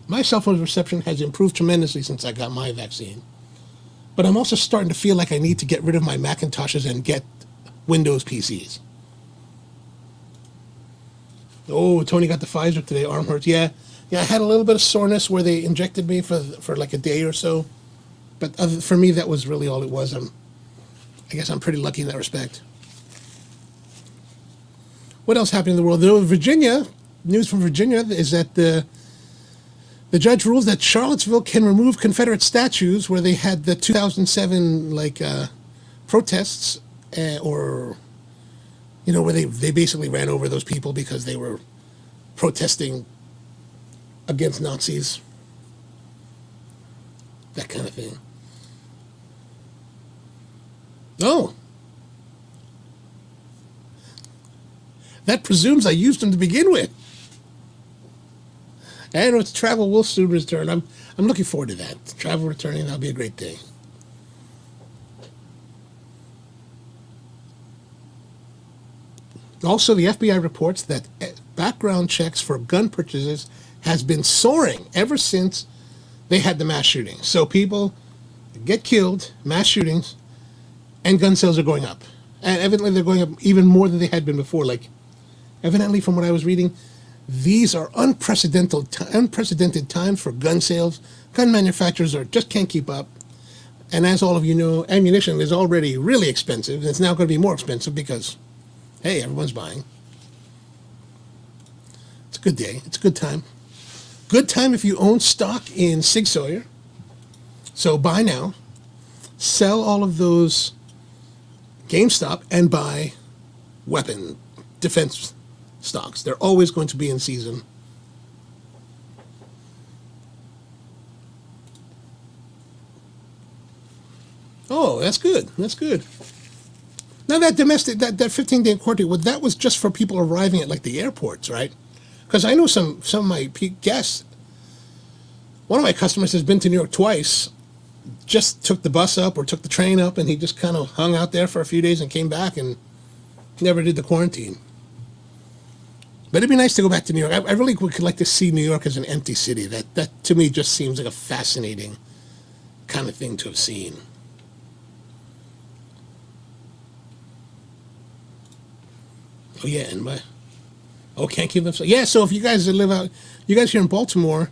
My cell phone reception has improved tremendously since I got my vaccine. But I'm also starting to feel like I need to get rid of my Macintoshes and get Windows PCs. Oh, Tony got the Pfizer today. Arm hurts. Yeah, I had a little bit of soreness where they injected me for like a day or so. But for me, that was really all it was. I guess I'm pretty lucky in that respect. What else happened in the world? Though Virginia, news from Virginia is that the judge rules that Charlottesville can remove Confederate statues where they had the 2007 protests or where they basically ran over those people because they were protesting against Nazis, that kind of thing. Oh, that presumes I used them to begin with. And its travel will soon return. I'm looking forward to that. Travel returning, that'll be a great day. Also, the FBI reports that background checks for gun purchases has been soaring ever since they had the mass shootings. So people get killed, mass shootings, and gun sales are going up. And evidently they're going up even more than they had been before. Evidently from what I was reading, these are unprecedented times for gun sales. Gun manufacturers just can't keep up. And as all of you know, ammunition is already really expensive. And it's now going to be more expensive because, hey, everyone's buying. It's a good day. It's a good time. Good time if you own stock in Sig Sauer. So buy now. Sell all of those GameStop and buy weapon defense stocks. They're always going to be in season. Oh, that's good. That's good. Now that domestic, that 15-day quarantine, well, that was just for people arriving at the airports, right? Because I know some of my guests. One of my customers has been to New York twice. Just took the bus up or took the train up, and he just kind of hung out there for a few days and came back and never did the quarantine. But it'd be nice to go back to New York. I really would like to see New York as an empty city. That to me just seems like a fascinating kind of thing to have seen. Oh yeah, and can't keep them. Yeah, so if you guys live out, you guys here in Baltimore,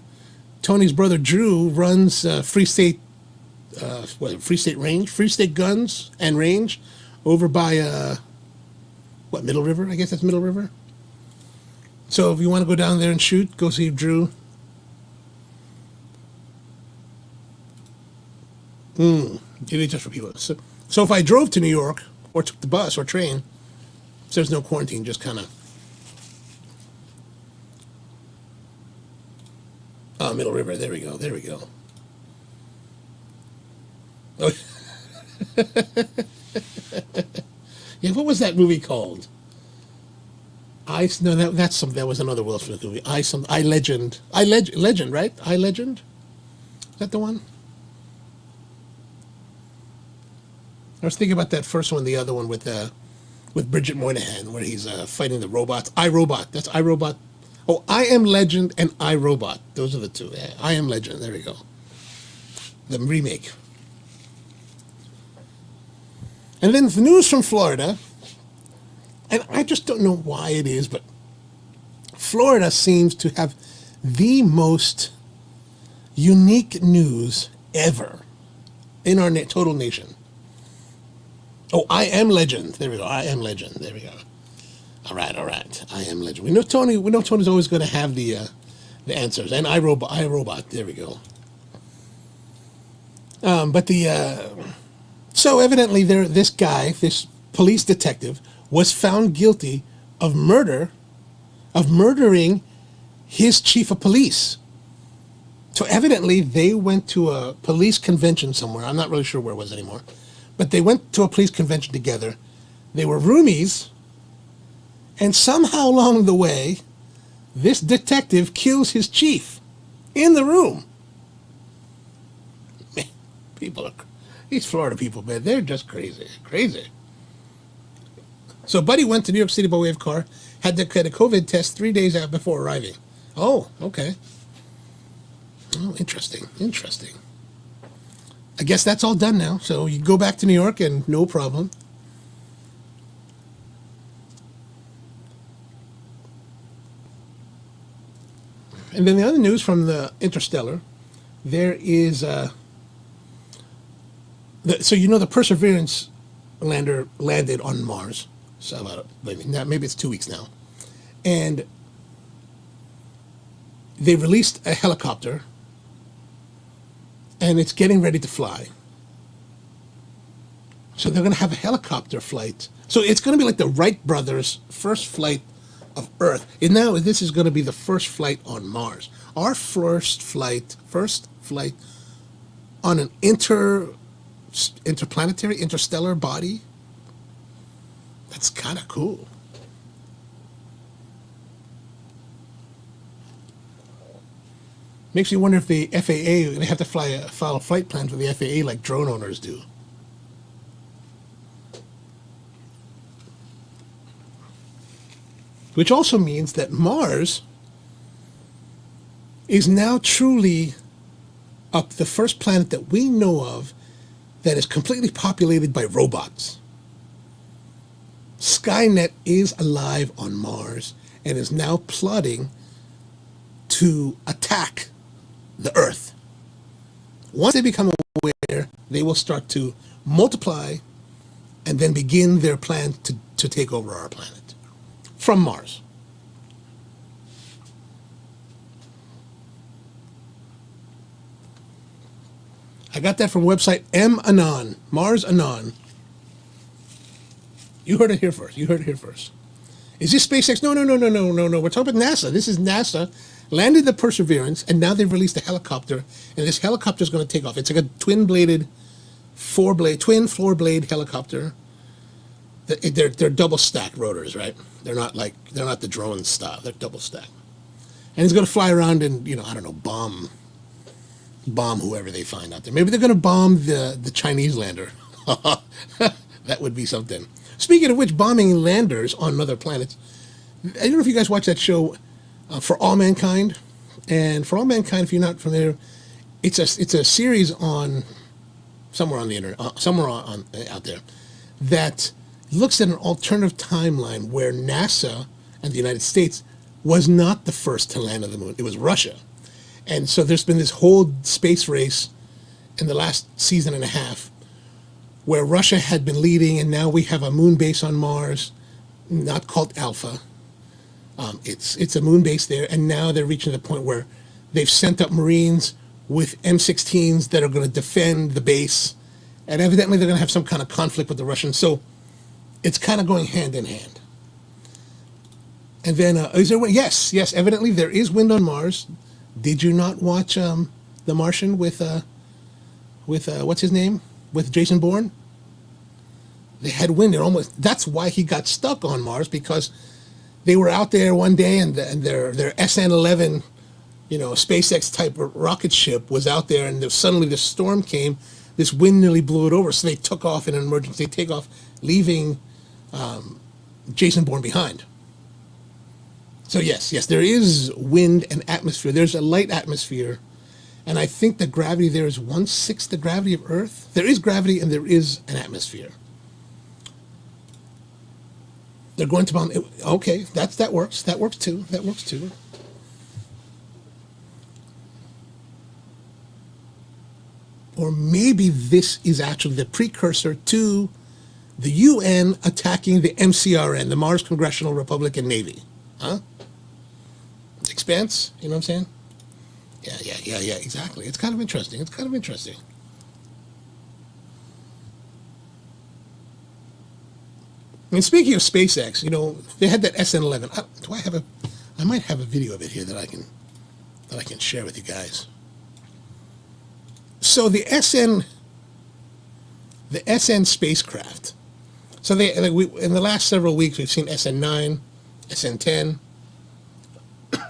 Tony's brother Drew runs Free State Guns and Range over by Middle River? I guess that's Middle River. So if you want to go down there and shoot, go see Drew. It is just for people. So if I drove to New York or took the bus or train, so there's no quarantine, just kind of. Oh, Middle River. There we go. There we go. Oh. Yeah, what was that movie called? That was another Will Smith movie. Legend, right? I Legend? Is that the one? I was thinking about that first one, the other one with Bridget Moynihan, where he's fighting the robots. iRobot. That's iRobot. Oh, I Am Legend and iRobot. Those are the two. Yeah, I Am Legend. There we go. The remake. And then the news from Florida, and I just don't know why it is, but Florida seems to have the most unique news ever in our total nation. Oh, I Am Legend. There we go. I Am Legend. There we go. All right. I Am Legend. We know Tony's always going to have the answers. And iRobot. There we go. So evidently this guy, this police detective, was found guilty of murdering his chief of police. So evidently they went to a police convention somewhere. I'm not really sure where it was anymore. But they went to a police convention together. They were roomies. And somehow along the way, this detective kills his chief in the room. Man, these Florida people, man, they're just crazy. Crazy. So Buddy went to New York City by way of car, had a COVID test 3 days out before arriving. Oh, okay. Oh, interesting. I guess that's all done now. So you go back to New York and no problem. And then the other news from the Interstellar, there is So the Perseverance lander landed on Mars. So maybe it's 2 weeks now, and they released a helicopter, and it's getting ready to fly. So they're going to have a helicopter flight. So it's going to be like the Wright brothers' first flight of Earth. And now this is going to be the first flight on Mars. Our first flight on an interplanetary, interstellar body. That's kind of cool. Makes me wonder if the FAA, they have to file flight plans with the FAA like drone owners do. Which also means that Mars is now truly the first planet that we know of that is completely populated by robots. Skynet is alive on Mars and is now plotting to attack the Earth. Once they become aware, they will start to multiply and then begin their plan to take over our planet from Mars. I got that from website MAnon, Mars Anon. You heard it here first. Is this SpaceX? No. We're talking about NASA. This is NASA landed the Perseverance, and now they've released a helicopter, and this helicopter is going to take off. It's like a twin floor blade helicopter. They're double stacked rotors, right? They're not the drone style. They're double stacked, and it's going to fly around and I don't know, bomb whoever they find out there. Maybe they're going to bomb the Chinese lander. That would be something. Speaking of which, bombing landers on other planets. I don't know if you guys watch that show, For All Mankind. And For All Mankind, if you're not familiar, it's a series on somewhere on the internet, somewhere on out there, that looks at an alternative timeline where NASA and the United States was not the first to land on the moon. It was Russia. And so there's been this whole space race in the last season and a half where Russia had been leading, and now we have a moon base on Mars, not called Alpha. It's a moon base there, and now they're reaching the point where they've sent up Marines with M16s that are going to defend the base, and evidently they're going to have some kind of conflict with the Russians. So it's kind of going hand in hand. And then, is there wind? Yes, evidently there is wind on Mars. Did you not watch The Martian with what's his name? With Jason Bourne? They had wind. That's why he got stuck on Mars, because they were out there one day and their SN-11, SpaceX type rocket ship was out there, and suddenly this storm came. This wind nearly blew it over, so they took off in an emergency takeoff, leaving Jason Bourne behind. So yes, there is wind and atmosphere. There's a light atmosphere, and I think the gravity there is 1/6 the gravity of Earth. There is gravity and there is an atmosphere. They're going to bomb. Okay, that works. That works too. Or maybe this is actually the precursor to the UN attacking the MCRN, the Mars Congressional Republican Navy. Huh? Expanse? You know what I'm saying? Yeah, exactly. It's kind of interesting. I mean, speaking of SpaceX, they had that SN-11. I might have a video of it here that I can share with you guys. So the SN spacecraft. So in the last several weeks we've seen SN9, SN10.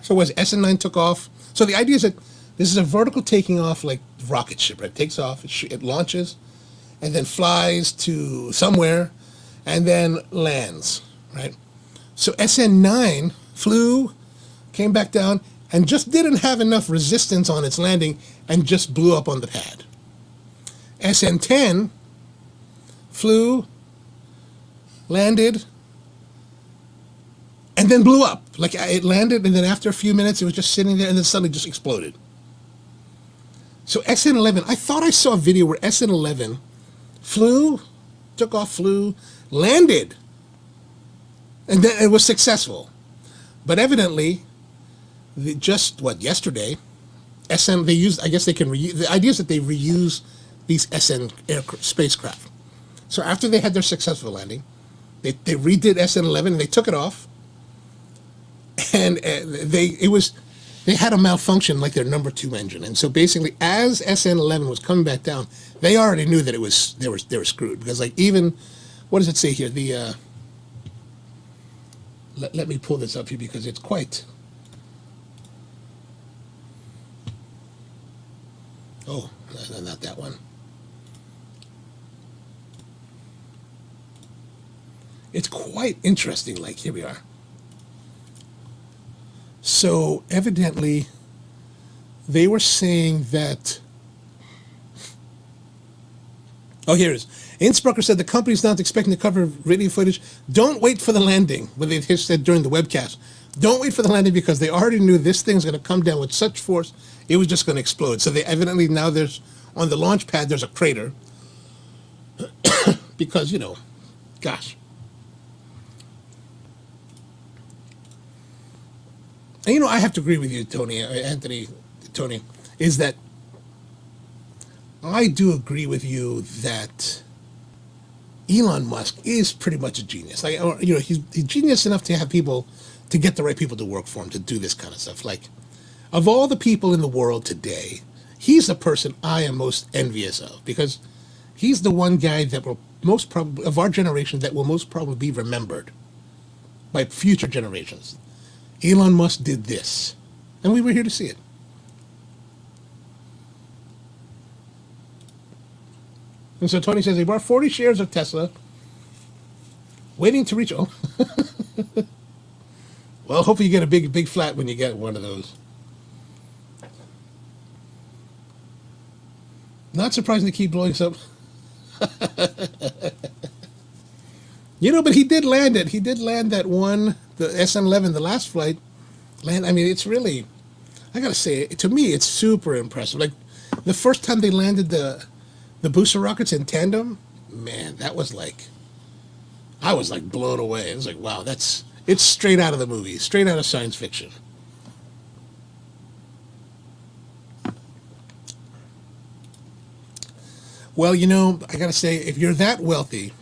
So was SN9 took off. So the idea is that this is a vertical taking off like rocket ship, right? It takes off, it launches, and then flies to somewhere, and then lands, right? So SN9 flew, came back down, and just didn't have enough resistance on its landing and just blew up on the pad. SN10 flew, landed, and then blew up. Like it landed, and then after a few minutes, it was just sitting there, and then suddenly just exploded. So SN11, I thought I saw a video where SN11 took off, landed, and then it was successful. But evidently, yesterday, SN, they used, I guess they can reuse, the idea is that they reuse these SN spacecraft. So after they had their successful landing, they redid SN11 and they took it off, and they had a malfunction like their number 2 engine. And so basically, as SN11 was coming back down, they already knew that they were screwed, because like, even, what does it say here? The let me pull this up here because it's quite. Oh, no, not that one. It's quite interesting. Like, here we are. So evidently, they were saying that. Oh, here it is. Innsbrucker said the company is not expecting to cover radio footage. Don't wait for the landing. What they said during the webcast. Don't wait for the landing, because they already knew this thing's going to come down with such force, it was just going to explode. So they evidently, now on the launch pad, there's a crater. Because, gosh. And I have to agree with you, Tony, is that I do agree with you that Elon Musk is pretty much a genius. Like, he's genius enough to have people, to get the right people to work for him, to do this kind of stuff. Like, of all the people in the world today, he's the person I am most envious of, because he's the one guy that will most probably, of our generation, that will most probably be remembered by future generations. Elon Musk did this, and we were here to see it. And so Tony says he bought 40 shares of Tesla, waiting to reach. Oh, well, hopefully you get a big flat when you get one of those. Not surprising to keep blowing up. But he did land it. He did land that one, the SN11, the last flight. I mean, it's really, I gotta say, to me, it's super impressive. Like, the first time they landed the booster rockets in tandem, man, that was like, I was like blown away. It was like, wow, it's straight out of the movie, straight out of science fiction. Well, I gotta say, if you're that wealthy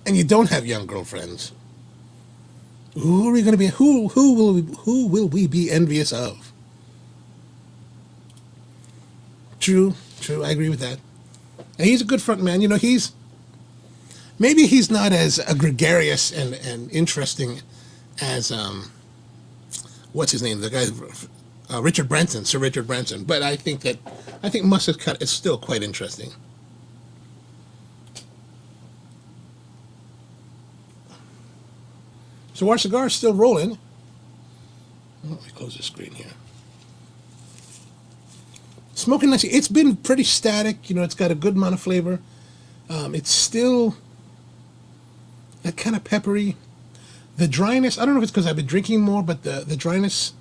and you don't have young girlfriends, who are we gonna be? Who will we be envious of? True. I agree with that. And he's a good front man. Maybe he's not as gregarious and interesting as what's his name? The guy, Sir Richard Branson. But I think Musk is still quite interesting. So our cigar is still rolling. Let me close the screen here. Smoking nicely. It's been pretty static. It's got a good amount of flavor. It's still that kind of peppery. The dryness, I don't know if it's because I've been drinking more, but the dryness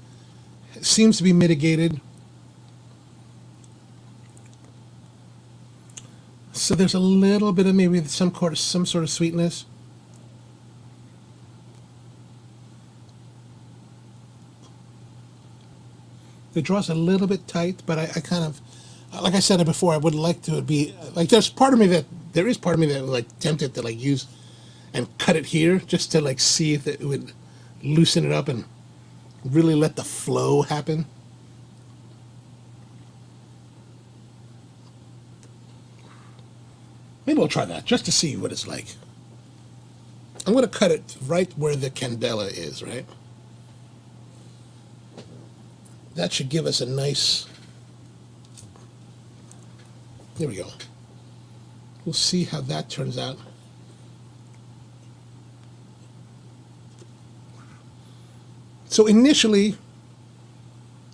seems to be mitigated. So there's a little bit of maybe some sort of sweetness. The draw's a little bit tight, but I kind of, like I said before, I would like to be, like, there is part of me that was like tempted to like use and cut it here just to like see if it would loosen it up and really let the flow happen. Maybe we'll try that just to see what it's like. I'm going to cut it right where the candela is, right? That should give us a nice, there we go. We'll see how that turns out. So initially,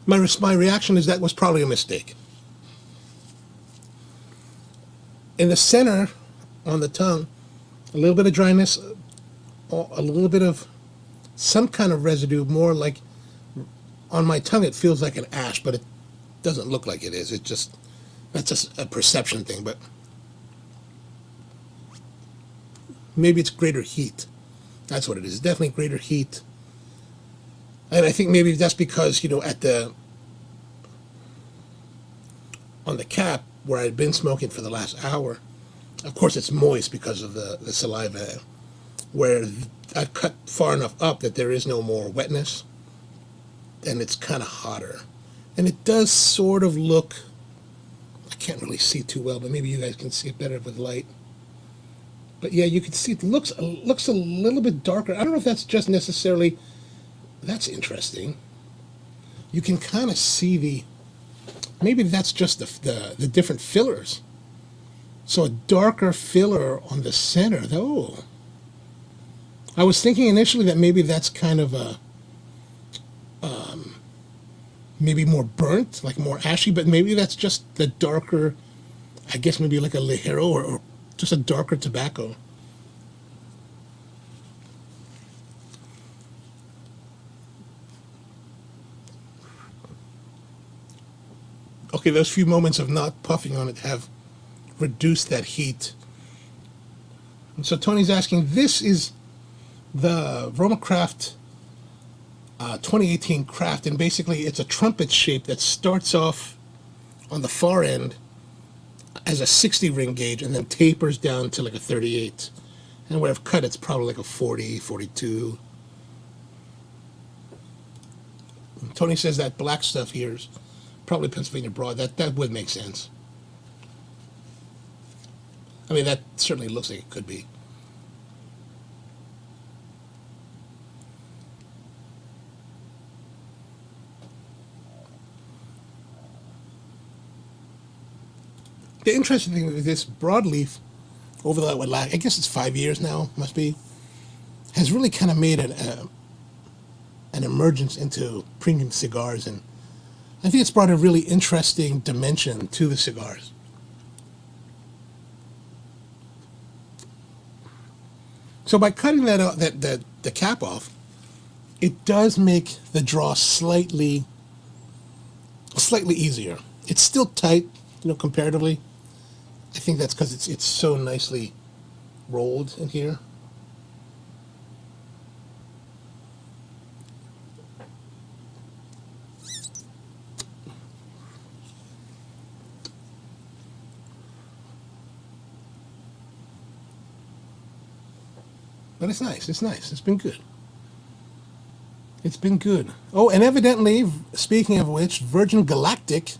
my reaction is that was probably a mistake. In the center, on the tongue, a little bit of dryness, a little bit of some kind of residue, more like, on my tongue it feels like an ash, but it doesn't look like it is. That's just a perception thing. But Maybe it's greater heat. That's what it is. Definitely greater heat. And I think maybe that's because, on the cap where I'd been smoking for the last hour, of course it's moist because of the saliva, where I cut far enough up that there is no more wetness, and it's kind of hotter. And it does sort of look, I can't really see too well, but maybe you guys can see it better with light. But yeah, you can see it looks a little bit darker. I don't know if that's just necessarily, that's interesting. You can kind of see maybe that's just the different fillers. So a darker filler on the center, though. I was thinking initially that maybe that's kind of maybe more burnt, like more ashy, but maybe that's just the darker, I guess maybe like a Ligero or just a darker tobacco. Okay, those few moments of not puffing on it have reduced that heat. And so Tony's asking, this is the Romacraft 2018 Craft, and basically it's a trumpet shape that starts off on the far end as a 60 ring gauge and then tapers down to like a 38. And where I've cut, it's probably like a 40, 42. And Tony says that black stuff here is probably Pennsylvania Broad. That would make sense. I mean, that certainly looks like it could be. The interesting thing with this broadleaf, over the, I guess it's 5 years now, must be, has really kind of made an emergence into premium cigars, and I think it's brought a really interesting dimension to the cigars. So by cutting that out, the cap off, it does make the draw slightly easier. It's still tight, comparatively. I think that's because it's so nicely rolled in here. But it's nice. It's nice. It's been good. It's been good. Oh, and evidently, speaking of which, Virgin Galactic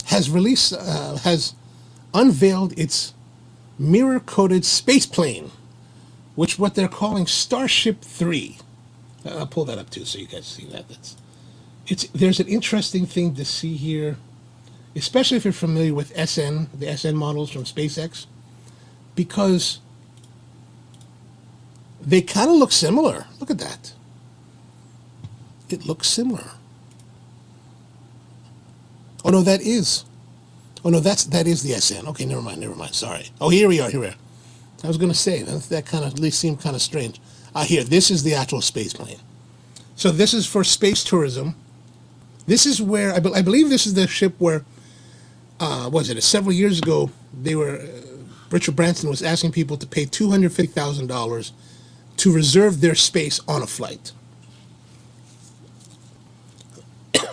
has unveiled its mirror-coated space plane, which what they're calling Starship 3. I'll pull that up too so you guys see that. There's an interesting thing to see here, especially if you're familiar with the SN models from SpaceX, because they kind of look similar. Look at that. It looks similar. Oh no, that is the SN. Okay, never mind. Sorry. Oh, here we are. I was going to say that kind of at least seemed kind of strange. Here, this is the actual space plane. So this is for space tourism. This is where I believe this is the ship where several years ago Richard Branson was asking people to pay $250,000 to reserve their space on a flight.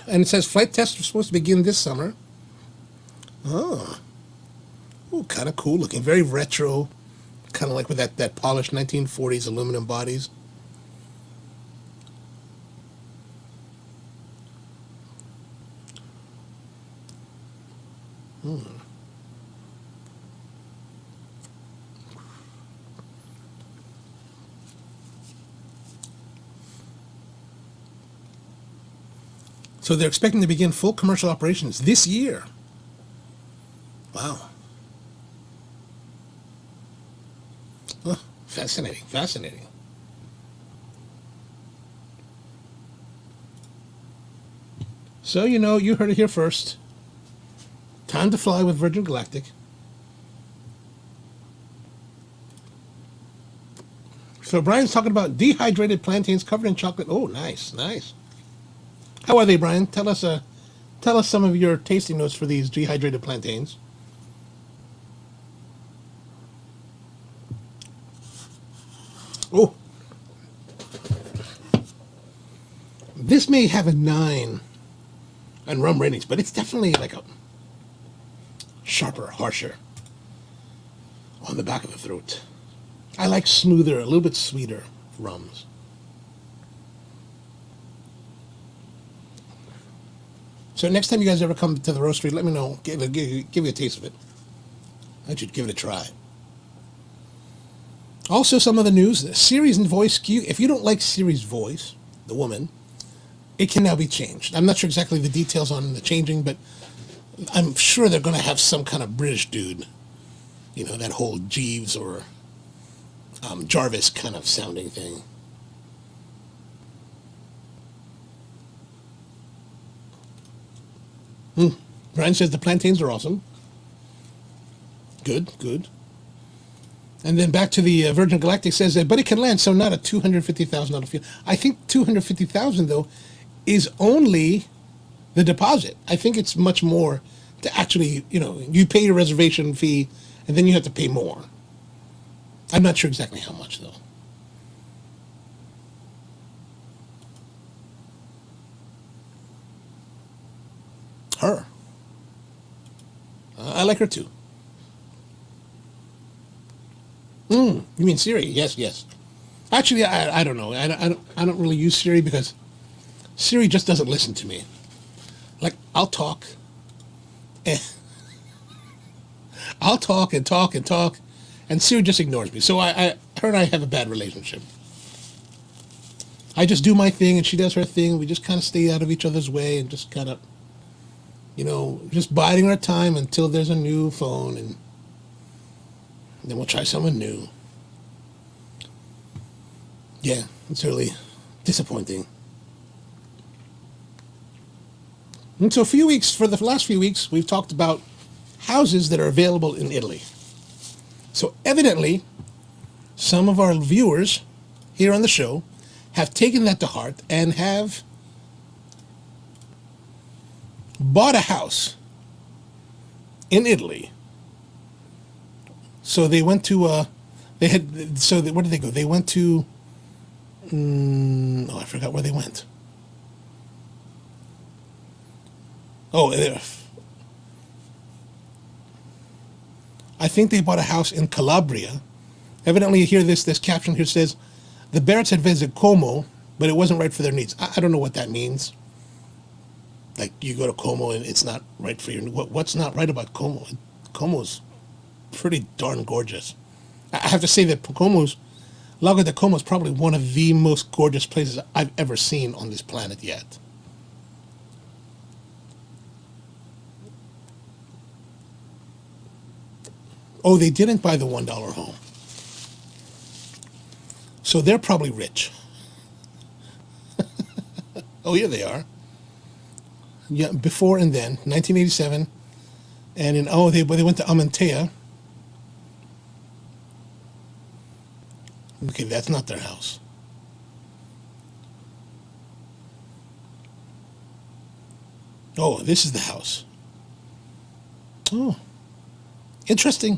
And it says flight tests are supposed to begin this summer. Oh, kind of cool looking. Very retro, kind of like with that polished 1940s aluminum bodies. So they're expecting to begin full commercial operations this year. Wow. Oh, fascinating. So, you heard it here first. Time to fly with Virgin Galactic. So Brian's talking about dehydrated plantains covered in chocolate. Oh, nice. How are they, Brian? Tell us some of your tasting notes for these dehydrated plantains. this may have a 9 on rum ratings, but it's definitely like a sharper, harsher on the back of the throat. I like smoother, a little bit sweeter rums. So next time you guys ever come to the roastery, let me know. Give you a taste of it. I should give it a try. Also, some of the news, Siri's voice, if you don't like Siri's voice, the woman, it can now be changed. I'm not sure exactly the details on the changing, but I'm sure they're going to have some kind of British dude. You know, that whole Jeeves or Jarvis kind of sounding thing. Brian says the plantains are awesome. Good, good. And then back to the Virgin Galactic says that, but it can land, so not a $250,000 field. I think $250,000 though is only the deposit. I think it's much more to actually, you know, you pay your reservation fee and then you have to pay more. I'm not sure exactly how much though. Her. I like her too. You mean Siri? Yes, yes. Actually, I don't know. I don't really use Siri because Siri just doesn't listen to me. Like, I'll talk. I'll talk and talk and talk, and Siri just ignores me. So her and I have a bad relationship. I just do my thing, and she does her thing. We just kind of stay out of each other's way and just kind of, you know, just biding our time until there's a new phone, and then we'll try someone new. Yeah, it's really disappointing. And so for the last few weeks, we've talked about houses that are available in Italy. So evidently, some of our viewers here on the show have taken that to heart and have bought a house in Italy. So they went to, where did they go? They went to, I forgot where they went. Oh, I think they bought a house in Calabria. Evidently, here this caption here says, the Barretts had visited Como, but it wasn't right for their needs. I don't know what that means. Like, you go to Como and it's not right for your needs. What's not right about Como? Como's pretty darn gorgeous. I have to say that Lago de Como is probably one of the most gorgeous places I've ever seen on this planet yet. Oh, they didn't buy the $1 home. So they're probably rich. Oh, here they are. Yeah, before and then, 1987. And they went to Amantea. Okay, that's not their house. Oh, this is the house. Oh, interesting.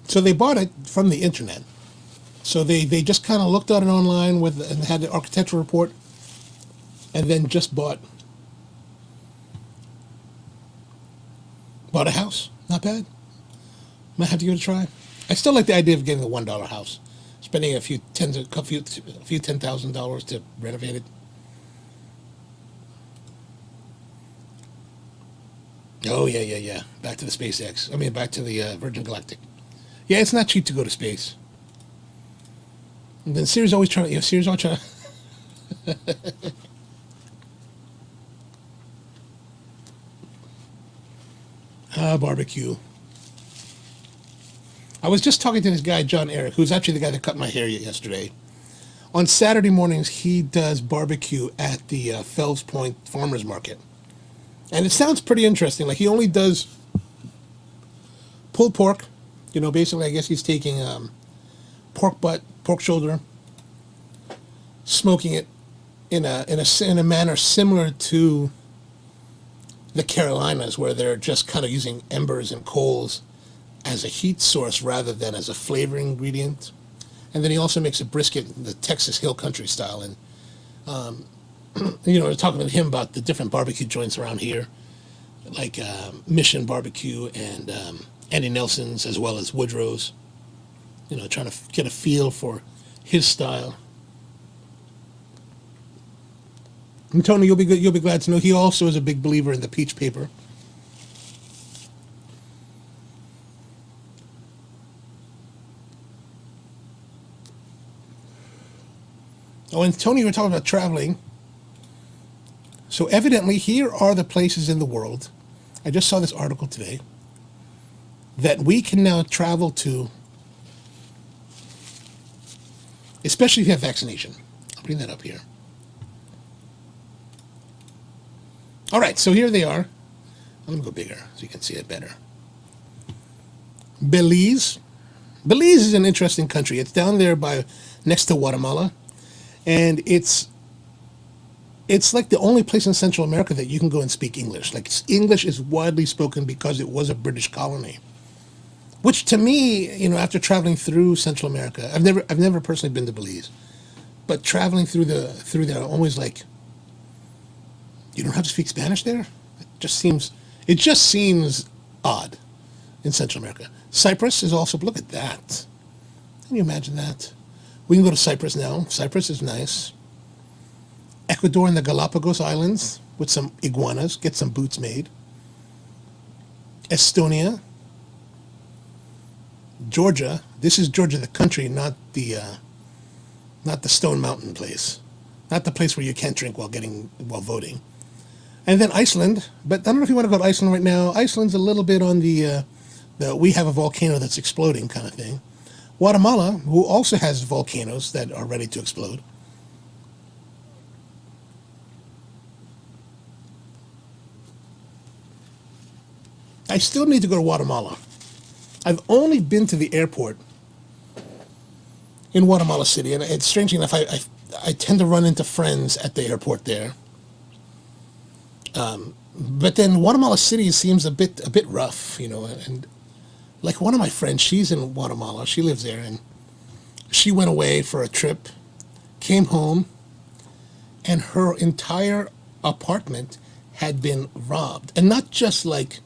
So they bought it from the internet. So they just kind of looked at it online and had the architectural report, and then just bought a house. Not bad. Might have to give it a try. I still like the idea of getting a $1 house, spending a few $10,000 to renovate it. Oh yeah. Back to the SpaceX. Back to the Virgin Galactic. Yeah, it's not cheap to go to space. And then Siri's always trying to. Barbecue. I was just talking to this guy, John Eric, who's actually the guy that cut my hair yesterday. On Saturday mornings, he does barbecue at the Fells Point Farmers Market. And it sounds pretty interesting. Like, he only does pulled pork. Basically, I guess he's taking pork butt, pork shoulder, smoking it in a manner similar to the Carolinas, where they're just kind of using embers and coals as a heat source rather than as a flavoring ingredient. And then he also makes a brisket, the Texas Hill Country style. And, you know, we're talking to him about the different barbecue joints around here, like Mission Barbecue and Andy Nelson's, as well as Woodrow's. You know, trying to get a feel for his style. And Tony, you'll be glad to know he also is a big believer in the peach paper. Oh, and Tony, you were talking about traveling. So evidently, here are the places in the world, I just saw this article today, that we can now travel to, especially if you have vaccination. I'll bring that up here. All right, so here they are. I'm going to go bigger so you can see it better. Belize. Belize is an interesting country. It's down there next to Guatemala. And it's like the only place in Central America that you can go and speak English. Like, English is widely spoken because it was a British colony. Which, to me, you know, after traveling through Central America, I've never personally been to Belize, but traveling through there, I'm always like, you don't have to speak Spanish there? It just seems odd in Central America. Cyprus is also, look at that. Can you imagine that? We can go to Cyprus now. Cyprus is nice. Ecuador and the Galapagos Islands with some iguanas. Get some boots made. Estonia. Georgia. This is Georgia, the country, not the Stone Mountain place. Not the place where you can't drink while voting. And then Iceland. But I don't know if you want to go to Iceland right now. Iceland's a little bit on the we have a volcano that's exploding kind of thing. Guatemala, who also has volcanoes that are ready to explode. I still need to go to Guatemala. I've only been to the airport in Guatemala City, and it's strangely enough, I tend to run into friends at the airport there. But then Guatemala City seems a bit rough, you know, and like one of my friends, she's in Guatemala, she lives there, and she went away for a trip, came home, and her entire apartment had been robbed. And not just like,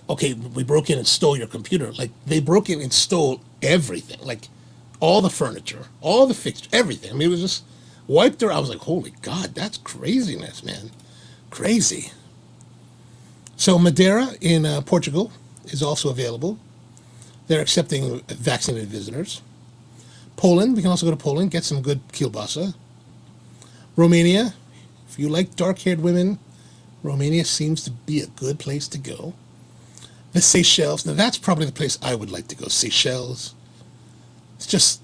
okay, we broke in and stole your computer. Like, they broke in and stole everything, like all the furniture, all the fixtures, everything. I mean, it was just wiped her. I was like, holy God, that's craziness, man. Crazy. So Madeira in Portugal is also available. They're accepting vaccinated visitors. Poland, we can also go to Poland, get some good kielbasa. Romania, if you like dark-haired women, Romania seems to be a good place to go. The Seychelles, now that's probably the place I would like to go, Seychelles. It's just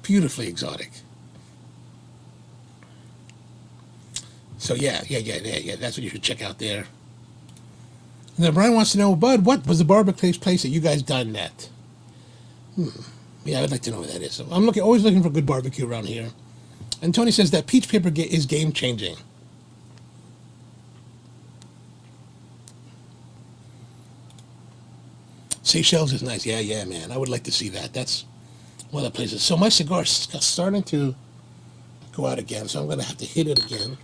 beautifully exotic. So yeah, that's what you should check out there. And then Brian wants to know, Bud, what was the barbecue place that you guys dined at? Yeah, I'd like to know what that is. So I'm always looking for good barbecue around here. And Tony says that peach paper is game-changing. Seychelles is nice. Yeah, man. I would like to see that. That's one of the places. So my cigar's starting to go out again, so I'm going to have to hit it again.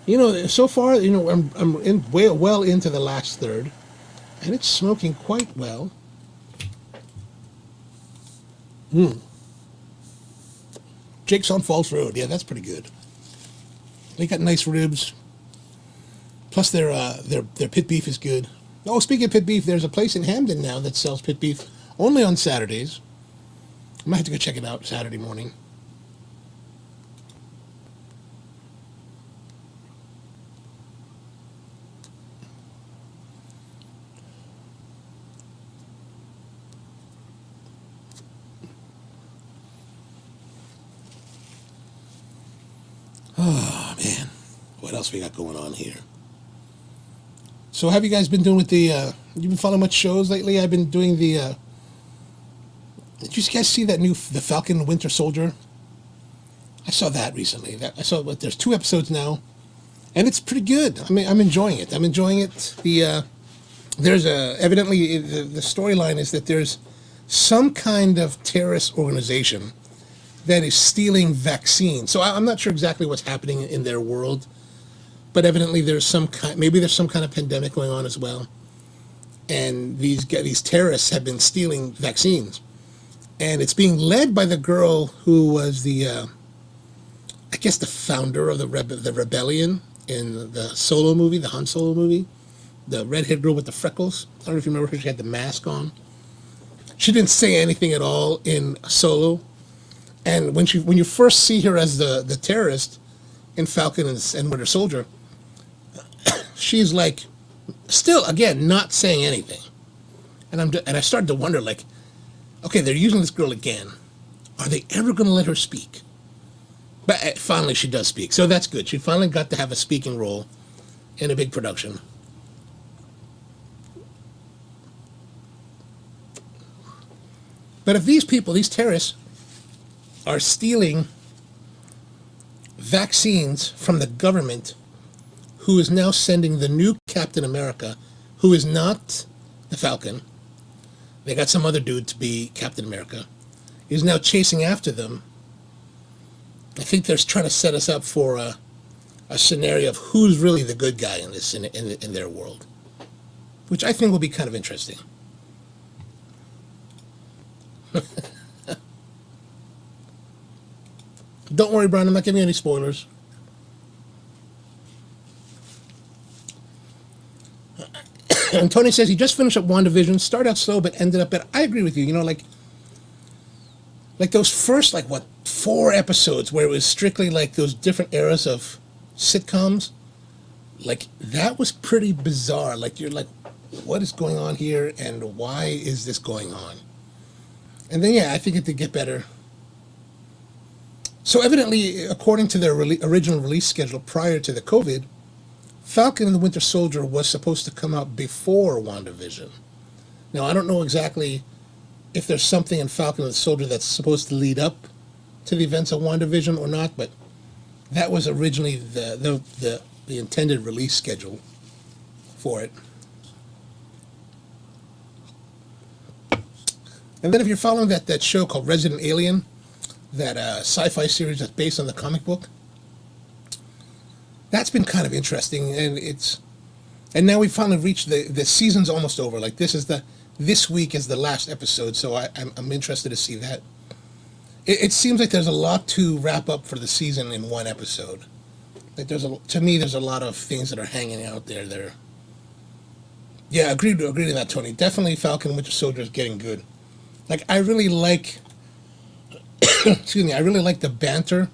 You know, so far, you know, I'm well into the last third, and it's smoking quite well. Jake's on Falls Road. Yeah, that's pretty good. They got nice ribs. Plus, their pit beef is good. Oh, speaking of pit beef, there's a place in Hamden now that sells pit beef only on Saturdays. I might have to go check it out Saturday morning. Oh, man. What else we got going on here? So have you guys been doing with the, you've been following much shows lately? I've been doing the, did you guys see that the Falcon Winter Soldier? I saw that recently. There's 2 episodes now. and it's pretty good. I mean, I'm enjoying it. There's evidently the storyline is that there's some kind of terrorist organization that is stealing vaccines. So I'm not sure exactly what's happening in their world, but evidently there's some kind of pandemic going on as well. And these terrorists have been stealing vaccines, and it's being led by the girl who was I guess the founder of the rebellion in the Solo movie, the Han Solo movie, the redhead girl with the freckles. I don't know if you remember her. She had the mask on. She didn't say anything at all in Solo, and when you first see her as the terrorist in Falcon and Winter Soldier, she's like, still again not saying anything, and I started to wonder, like, okay, they're using this girl again. Are they ever going to let her speak? But finally, she does speak, so that's good. She finally got to have a speaking role in a big production. But if these people, these terrorists, are stealing vaccines from the government, who is now sending the new Captain America, who is not the Falcon, they got some other dude to be Captain America, is now chasing after them. I think they're trying to set us up for a scenario of who's really the good guy in this in their world, which I think will be kind of interesting. Don't worry, Brian, I'm not giving you any spoilers. And Tony says he just finished up WandaVision, started out slow but ended up better. I agree with you. You know, like those first 4 episodes where it was strictly like those different eras of sitcoms, like that was pretty bizarre. Like you're like, what is going on here and why is this going on? And then I think it did get better. So evidently, according to their original release schedule prior to the COVID, Falcon and the Winter Soldier was supposed to come out before WandaVision. Now, I don't know exactly if there's something in Falcon and the Soldier that's supposed to lead up to the events of WandaVision or not, but that was originally the intended release schedule for it. And then if you're following that show called Resident Alien, that sci-fi series that's based on the comic book, that's been kind of interesting, and now we finally reached the season's almost over. Like this week is the last episode, so I'm interested to see that. It seems like there's a lot to wrap up for the season in one episode. Like to me, there's a lot of things that are hanging out there. Yeah, agreed to that, Tony. Definitely, Falcon and Winter Soldier is getting good. Like I really like, excuse me, I really like the banter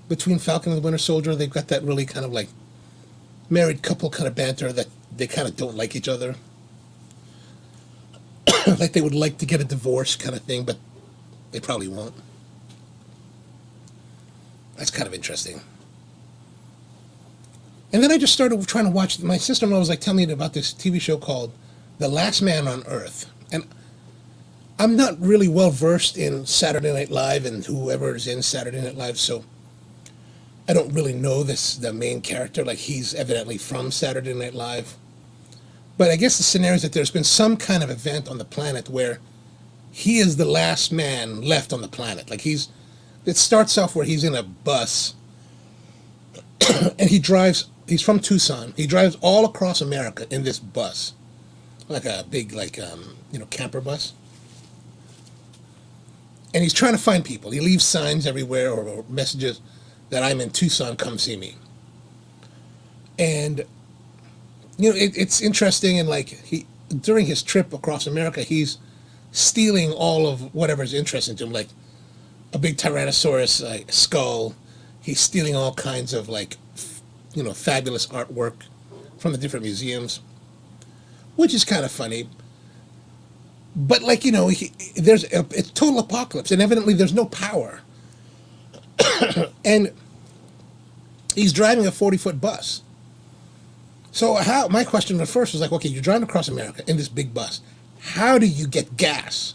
between Falcon and the Winter Soldier. They've got that really kind of like married couple kind of banter that they kind of don't like each other. Like they would like to get a divorce kind of thing, but they probably won't. That's kind of interesting. And then I just started trying to watch, my sister-in-law was like telling me about this TV show called The Last Man on Earth. And I'm not really well versed in Saturday Night Live and whoever is in Saturday Night Live, so I don't really know the main character. Like he's evidently from Saturday Night Live. But I guess the scenario is that there's been some kind of event on the planet where he is the last man left on the planet. Like it starts off where he's in a bus and he's from Tucson. He drives all across America in this bus, like a big, camper bus. And he's trying to find people. He leaves signs everywhere or messages that I'm in Tucson, come see me. And, it's interesting. And during his trip across America, he's stealing all of whatever's interesting to him, like a big Tyrannosaurus skull. He's stealing all kinds of fabulous artwork from the different museums, which is kind of funny. But there's it's total apocalypse, and evidently there's no power. And he's driving a 40-foot bus. So my question at first was like, okay, you're driving across America in this big bus. How do you get gas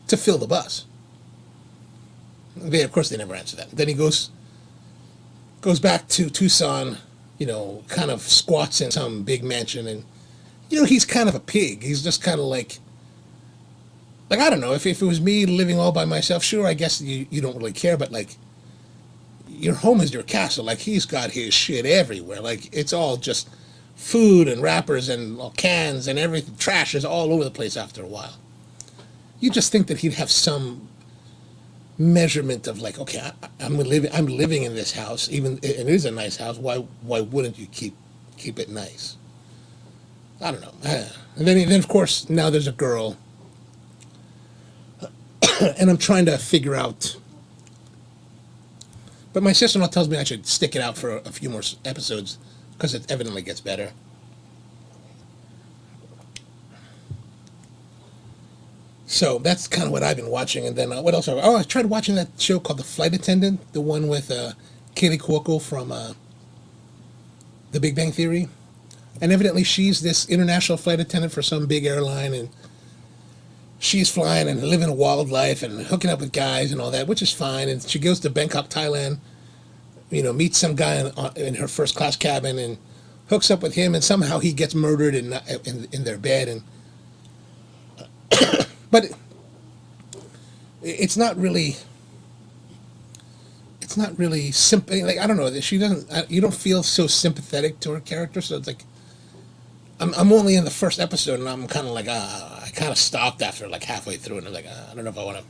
to fill the bus? Of course, they never answer that. Then he goes back to Tucson, kind of squats in some big mansion, and he's kind of a pig. He's just kind of like I don't know, if it was me living all by myself, sure, I guess you don't really care, but like your home is your castle. Like he's got his shit everywhere. Like it's all just food and wrappers and cans and everything. Trash is all over the place after a while. You just think that he'd have some measurement of like, okay, I'm living in this house, even it is a nice house. Why wouldn't you keep it nice? I don't know. And then of course now there's a girl, and I'm trying to figure out. But my sister-in-law tells me I should stick it out for a few more episodes because it evidently gets better. So that's kind of what I've been watching. And then what else? I tried watching that show called The Flight Attendant, the one with Kaylee Cuoco from The Big Bang Theory. And evidently she's this international flight attendant for some big airline, and she's flying and living a wild life and hooking up with guys and all that, which is fine. And she goes to Bangkok, Thailand, meets some guy in her first class cabin and hooks up with him, and somehow he gets murdered in their bed. And but it's not really simple. Like I don't know, she doesn't. You don't feel so sympathetic to her character, so it's like I'm only in the first episode, and I'm kind of like I kind of stopped after like halfway through, and I'm like I don't know if I want to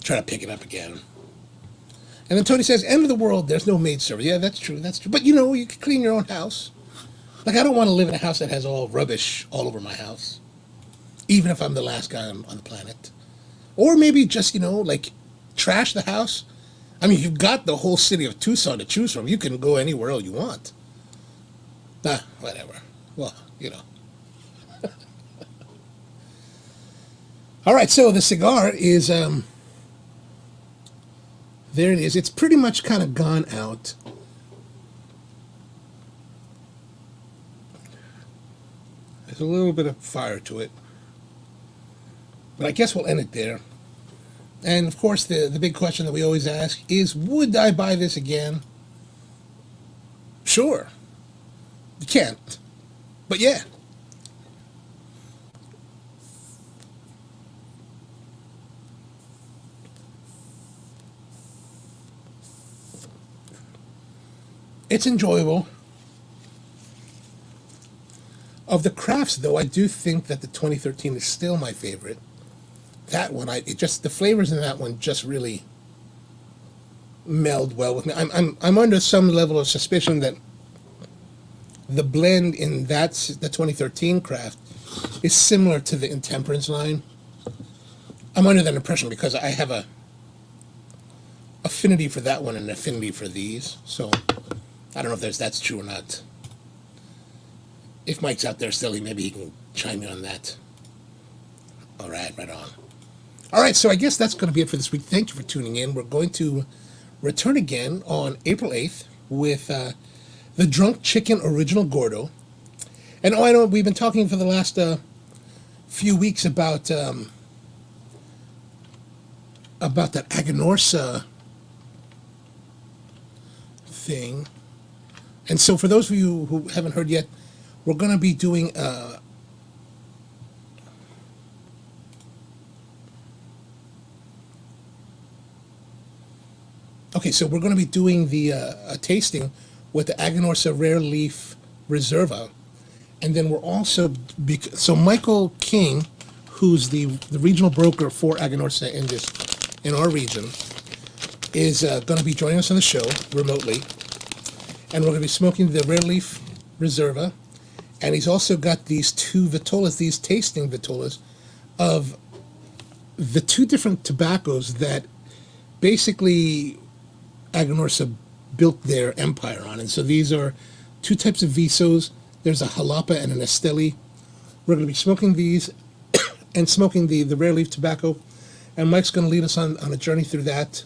try to pick it up again. And then Tony says, "End of the world. There's no maid service." Yeah, that's true. That's true. But you can clean your own house. Like I don't want to live in a house that has all rubbish all over my house, even if I'm the last guy on the planet. Or maybe just like trash the house. I mean, you've got the whole city of Tucson to choose from. You can go anywhere you want. Whatever. Well, All right, so the cigar is, there it is. It's pretty much kind of gone out. There's a little bit of fire to it. But I guess we'll end it there. And, of course, the big question that we always ask is, would I buy this again? Sure. You can't. But, yeah. It's enjoyable. Of the crafts, though, I do think that the 2013 is still my favorite. That one, the flavors in that one just really meld well with me. I'm under some level of suspicion that the blend in the 2013 craft is similar to the Intemperance line. I'm under that impression because I have a affinity for that one and an affinity for these. So I don't know if that's true or not. If Mike's out there still, maybe he can chime in on that. All right, right on. All right, so I guess that's going to be it for this week. Thank you for tuning in. We're going to return again on April 8th with the Drunk Chicken Original Gordo. And I know we've been talking for the last few weeks about that Aganorsa thing. And so for those of you who haven't heard yet, we're going to be doing we're going to be doing the a tasting with the Aganorsa Rare Leaf Reserva. And then we're also, so Michael King, who's the regional broker for Aganorsa in our region, is going to be joining us on the show remotely. And we're going to be smoking the Rare Leaf Reserva. And he's also got these two vitolas, these tasting vitolas, of the two different tobaccos that basically Aganorsa built their empire on. And so these are two types of visos. There's a Jalapa and an Esteli. We're going to be smoking these and smoking the Rare Leaf tobacco. And Mike's going to lead us on a journey through that.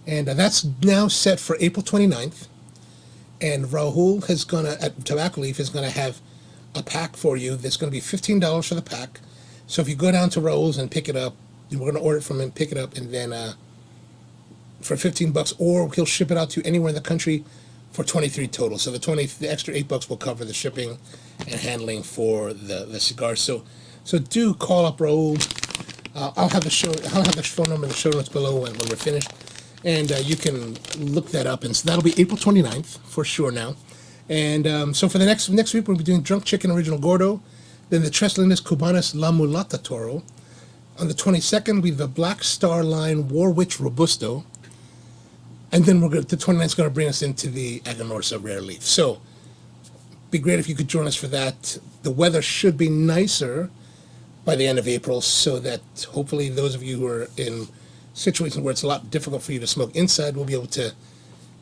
And that's now set for April 29th. And Rahul at Tobacco Leaf is going to have a pack for you that's going to be $15 for the pack. So if you go down to Rahul's and pick it up, we're going to order it from him, pick it up, and then for $15, or he'll ship it out to you anywhere in the country for 23 total. So the extra $8 will cover the shipping and handling for the cigars. So do call up Raul. I'll have the phone number in the show notes below when we're finished, and you can look that up. And so that'll be April 29th for sure now. And so for the next week we'll be doing Drunk Chicken Original Gordo, then the Tres Lindas Cubanas La Mulata Toro. On the 22nd we have the Black Star Line War Witch Robusto. And then the 29th is going to bring us into the Aganorsa Rare Leaf. So, be great if you could join us for that. The weather should be nicer by the end of April, so that hopefully those of you who are in situations where it's a lot difficult for you to smoke inside will be able to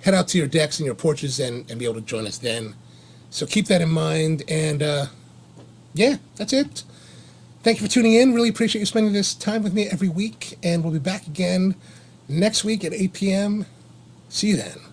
head out to your decks and your porches and be able to join us then. So keep that in mind, and yeah, that's it. Thank you for tuning in. Really appreciate you spending this time with me every week, and we'll be back again next week at 8 p.m. See you then.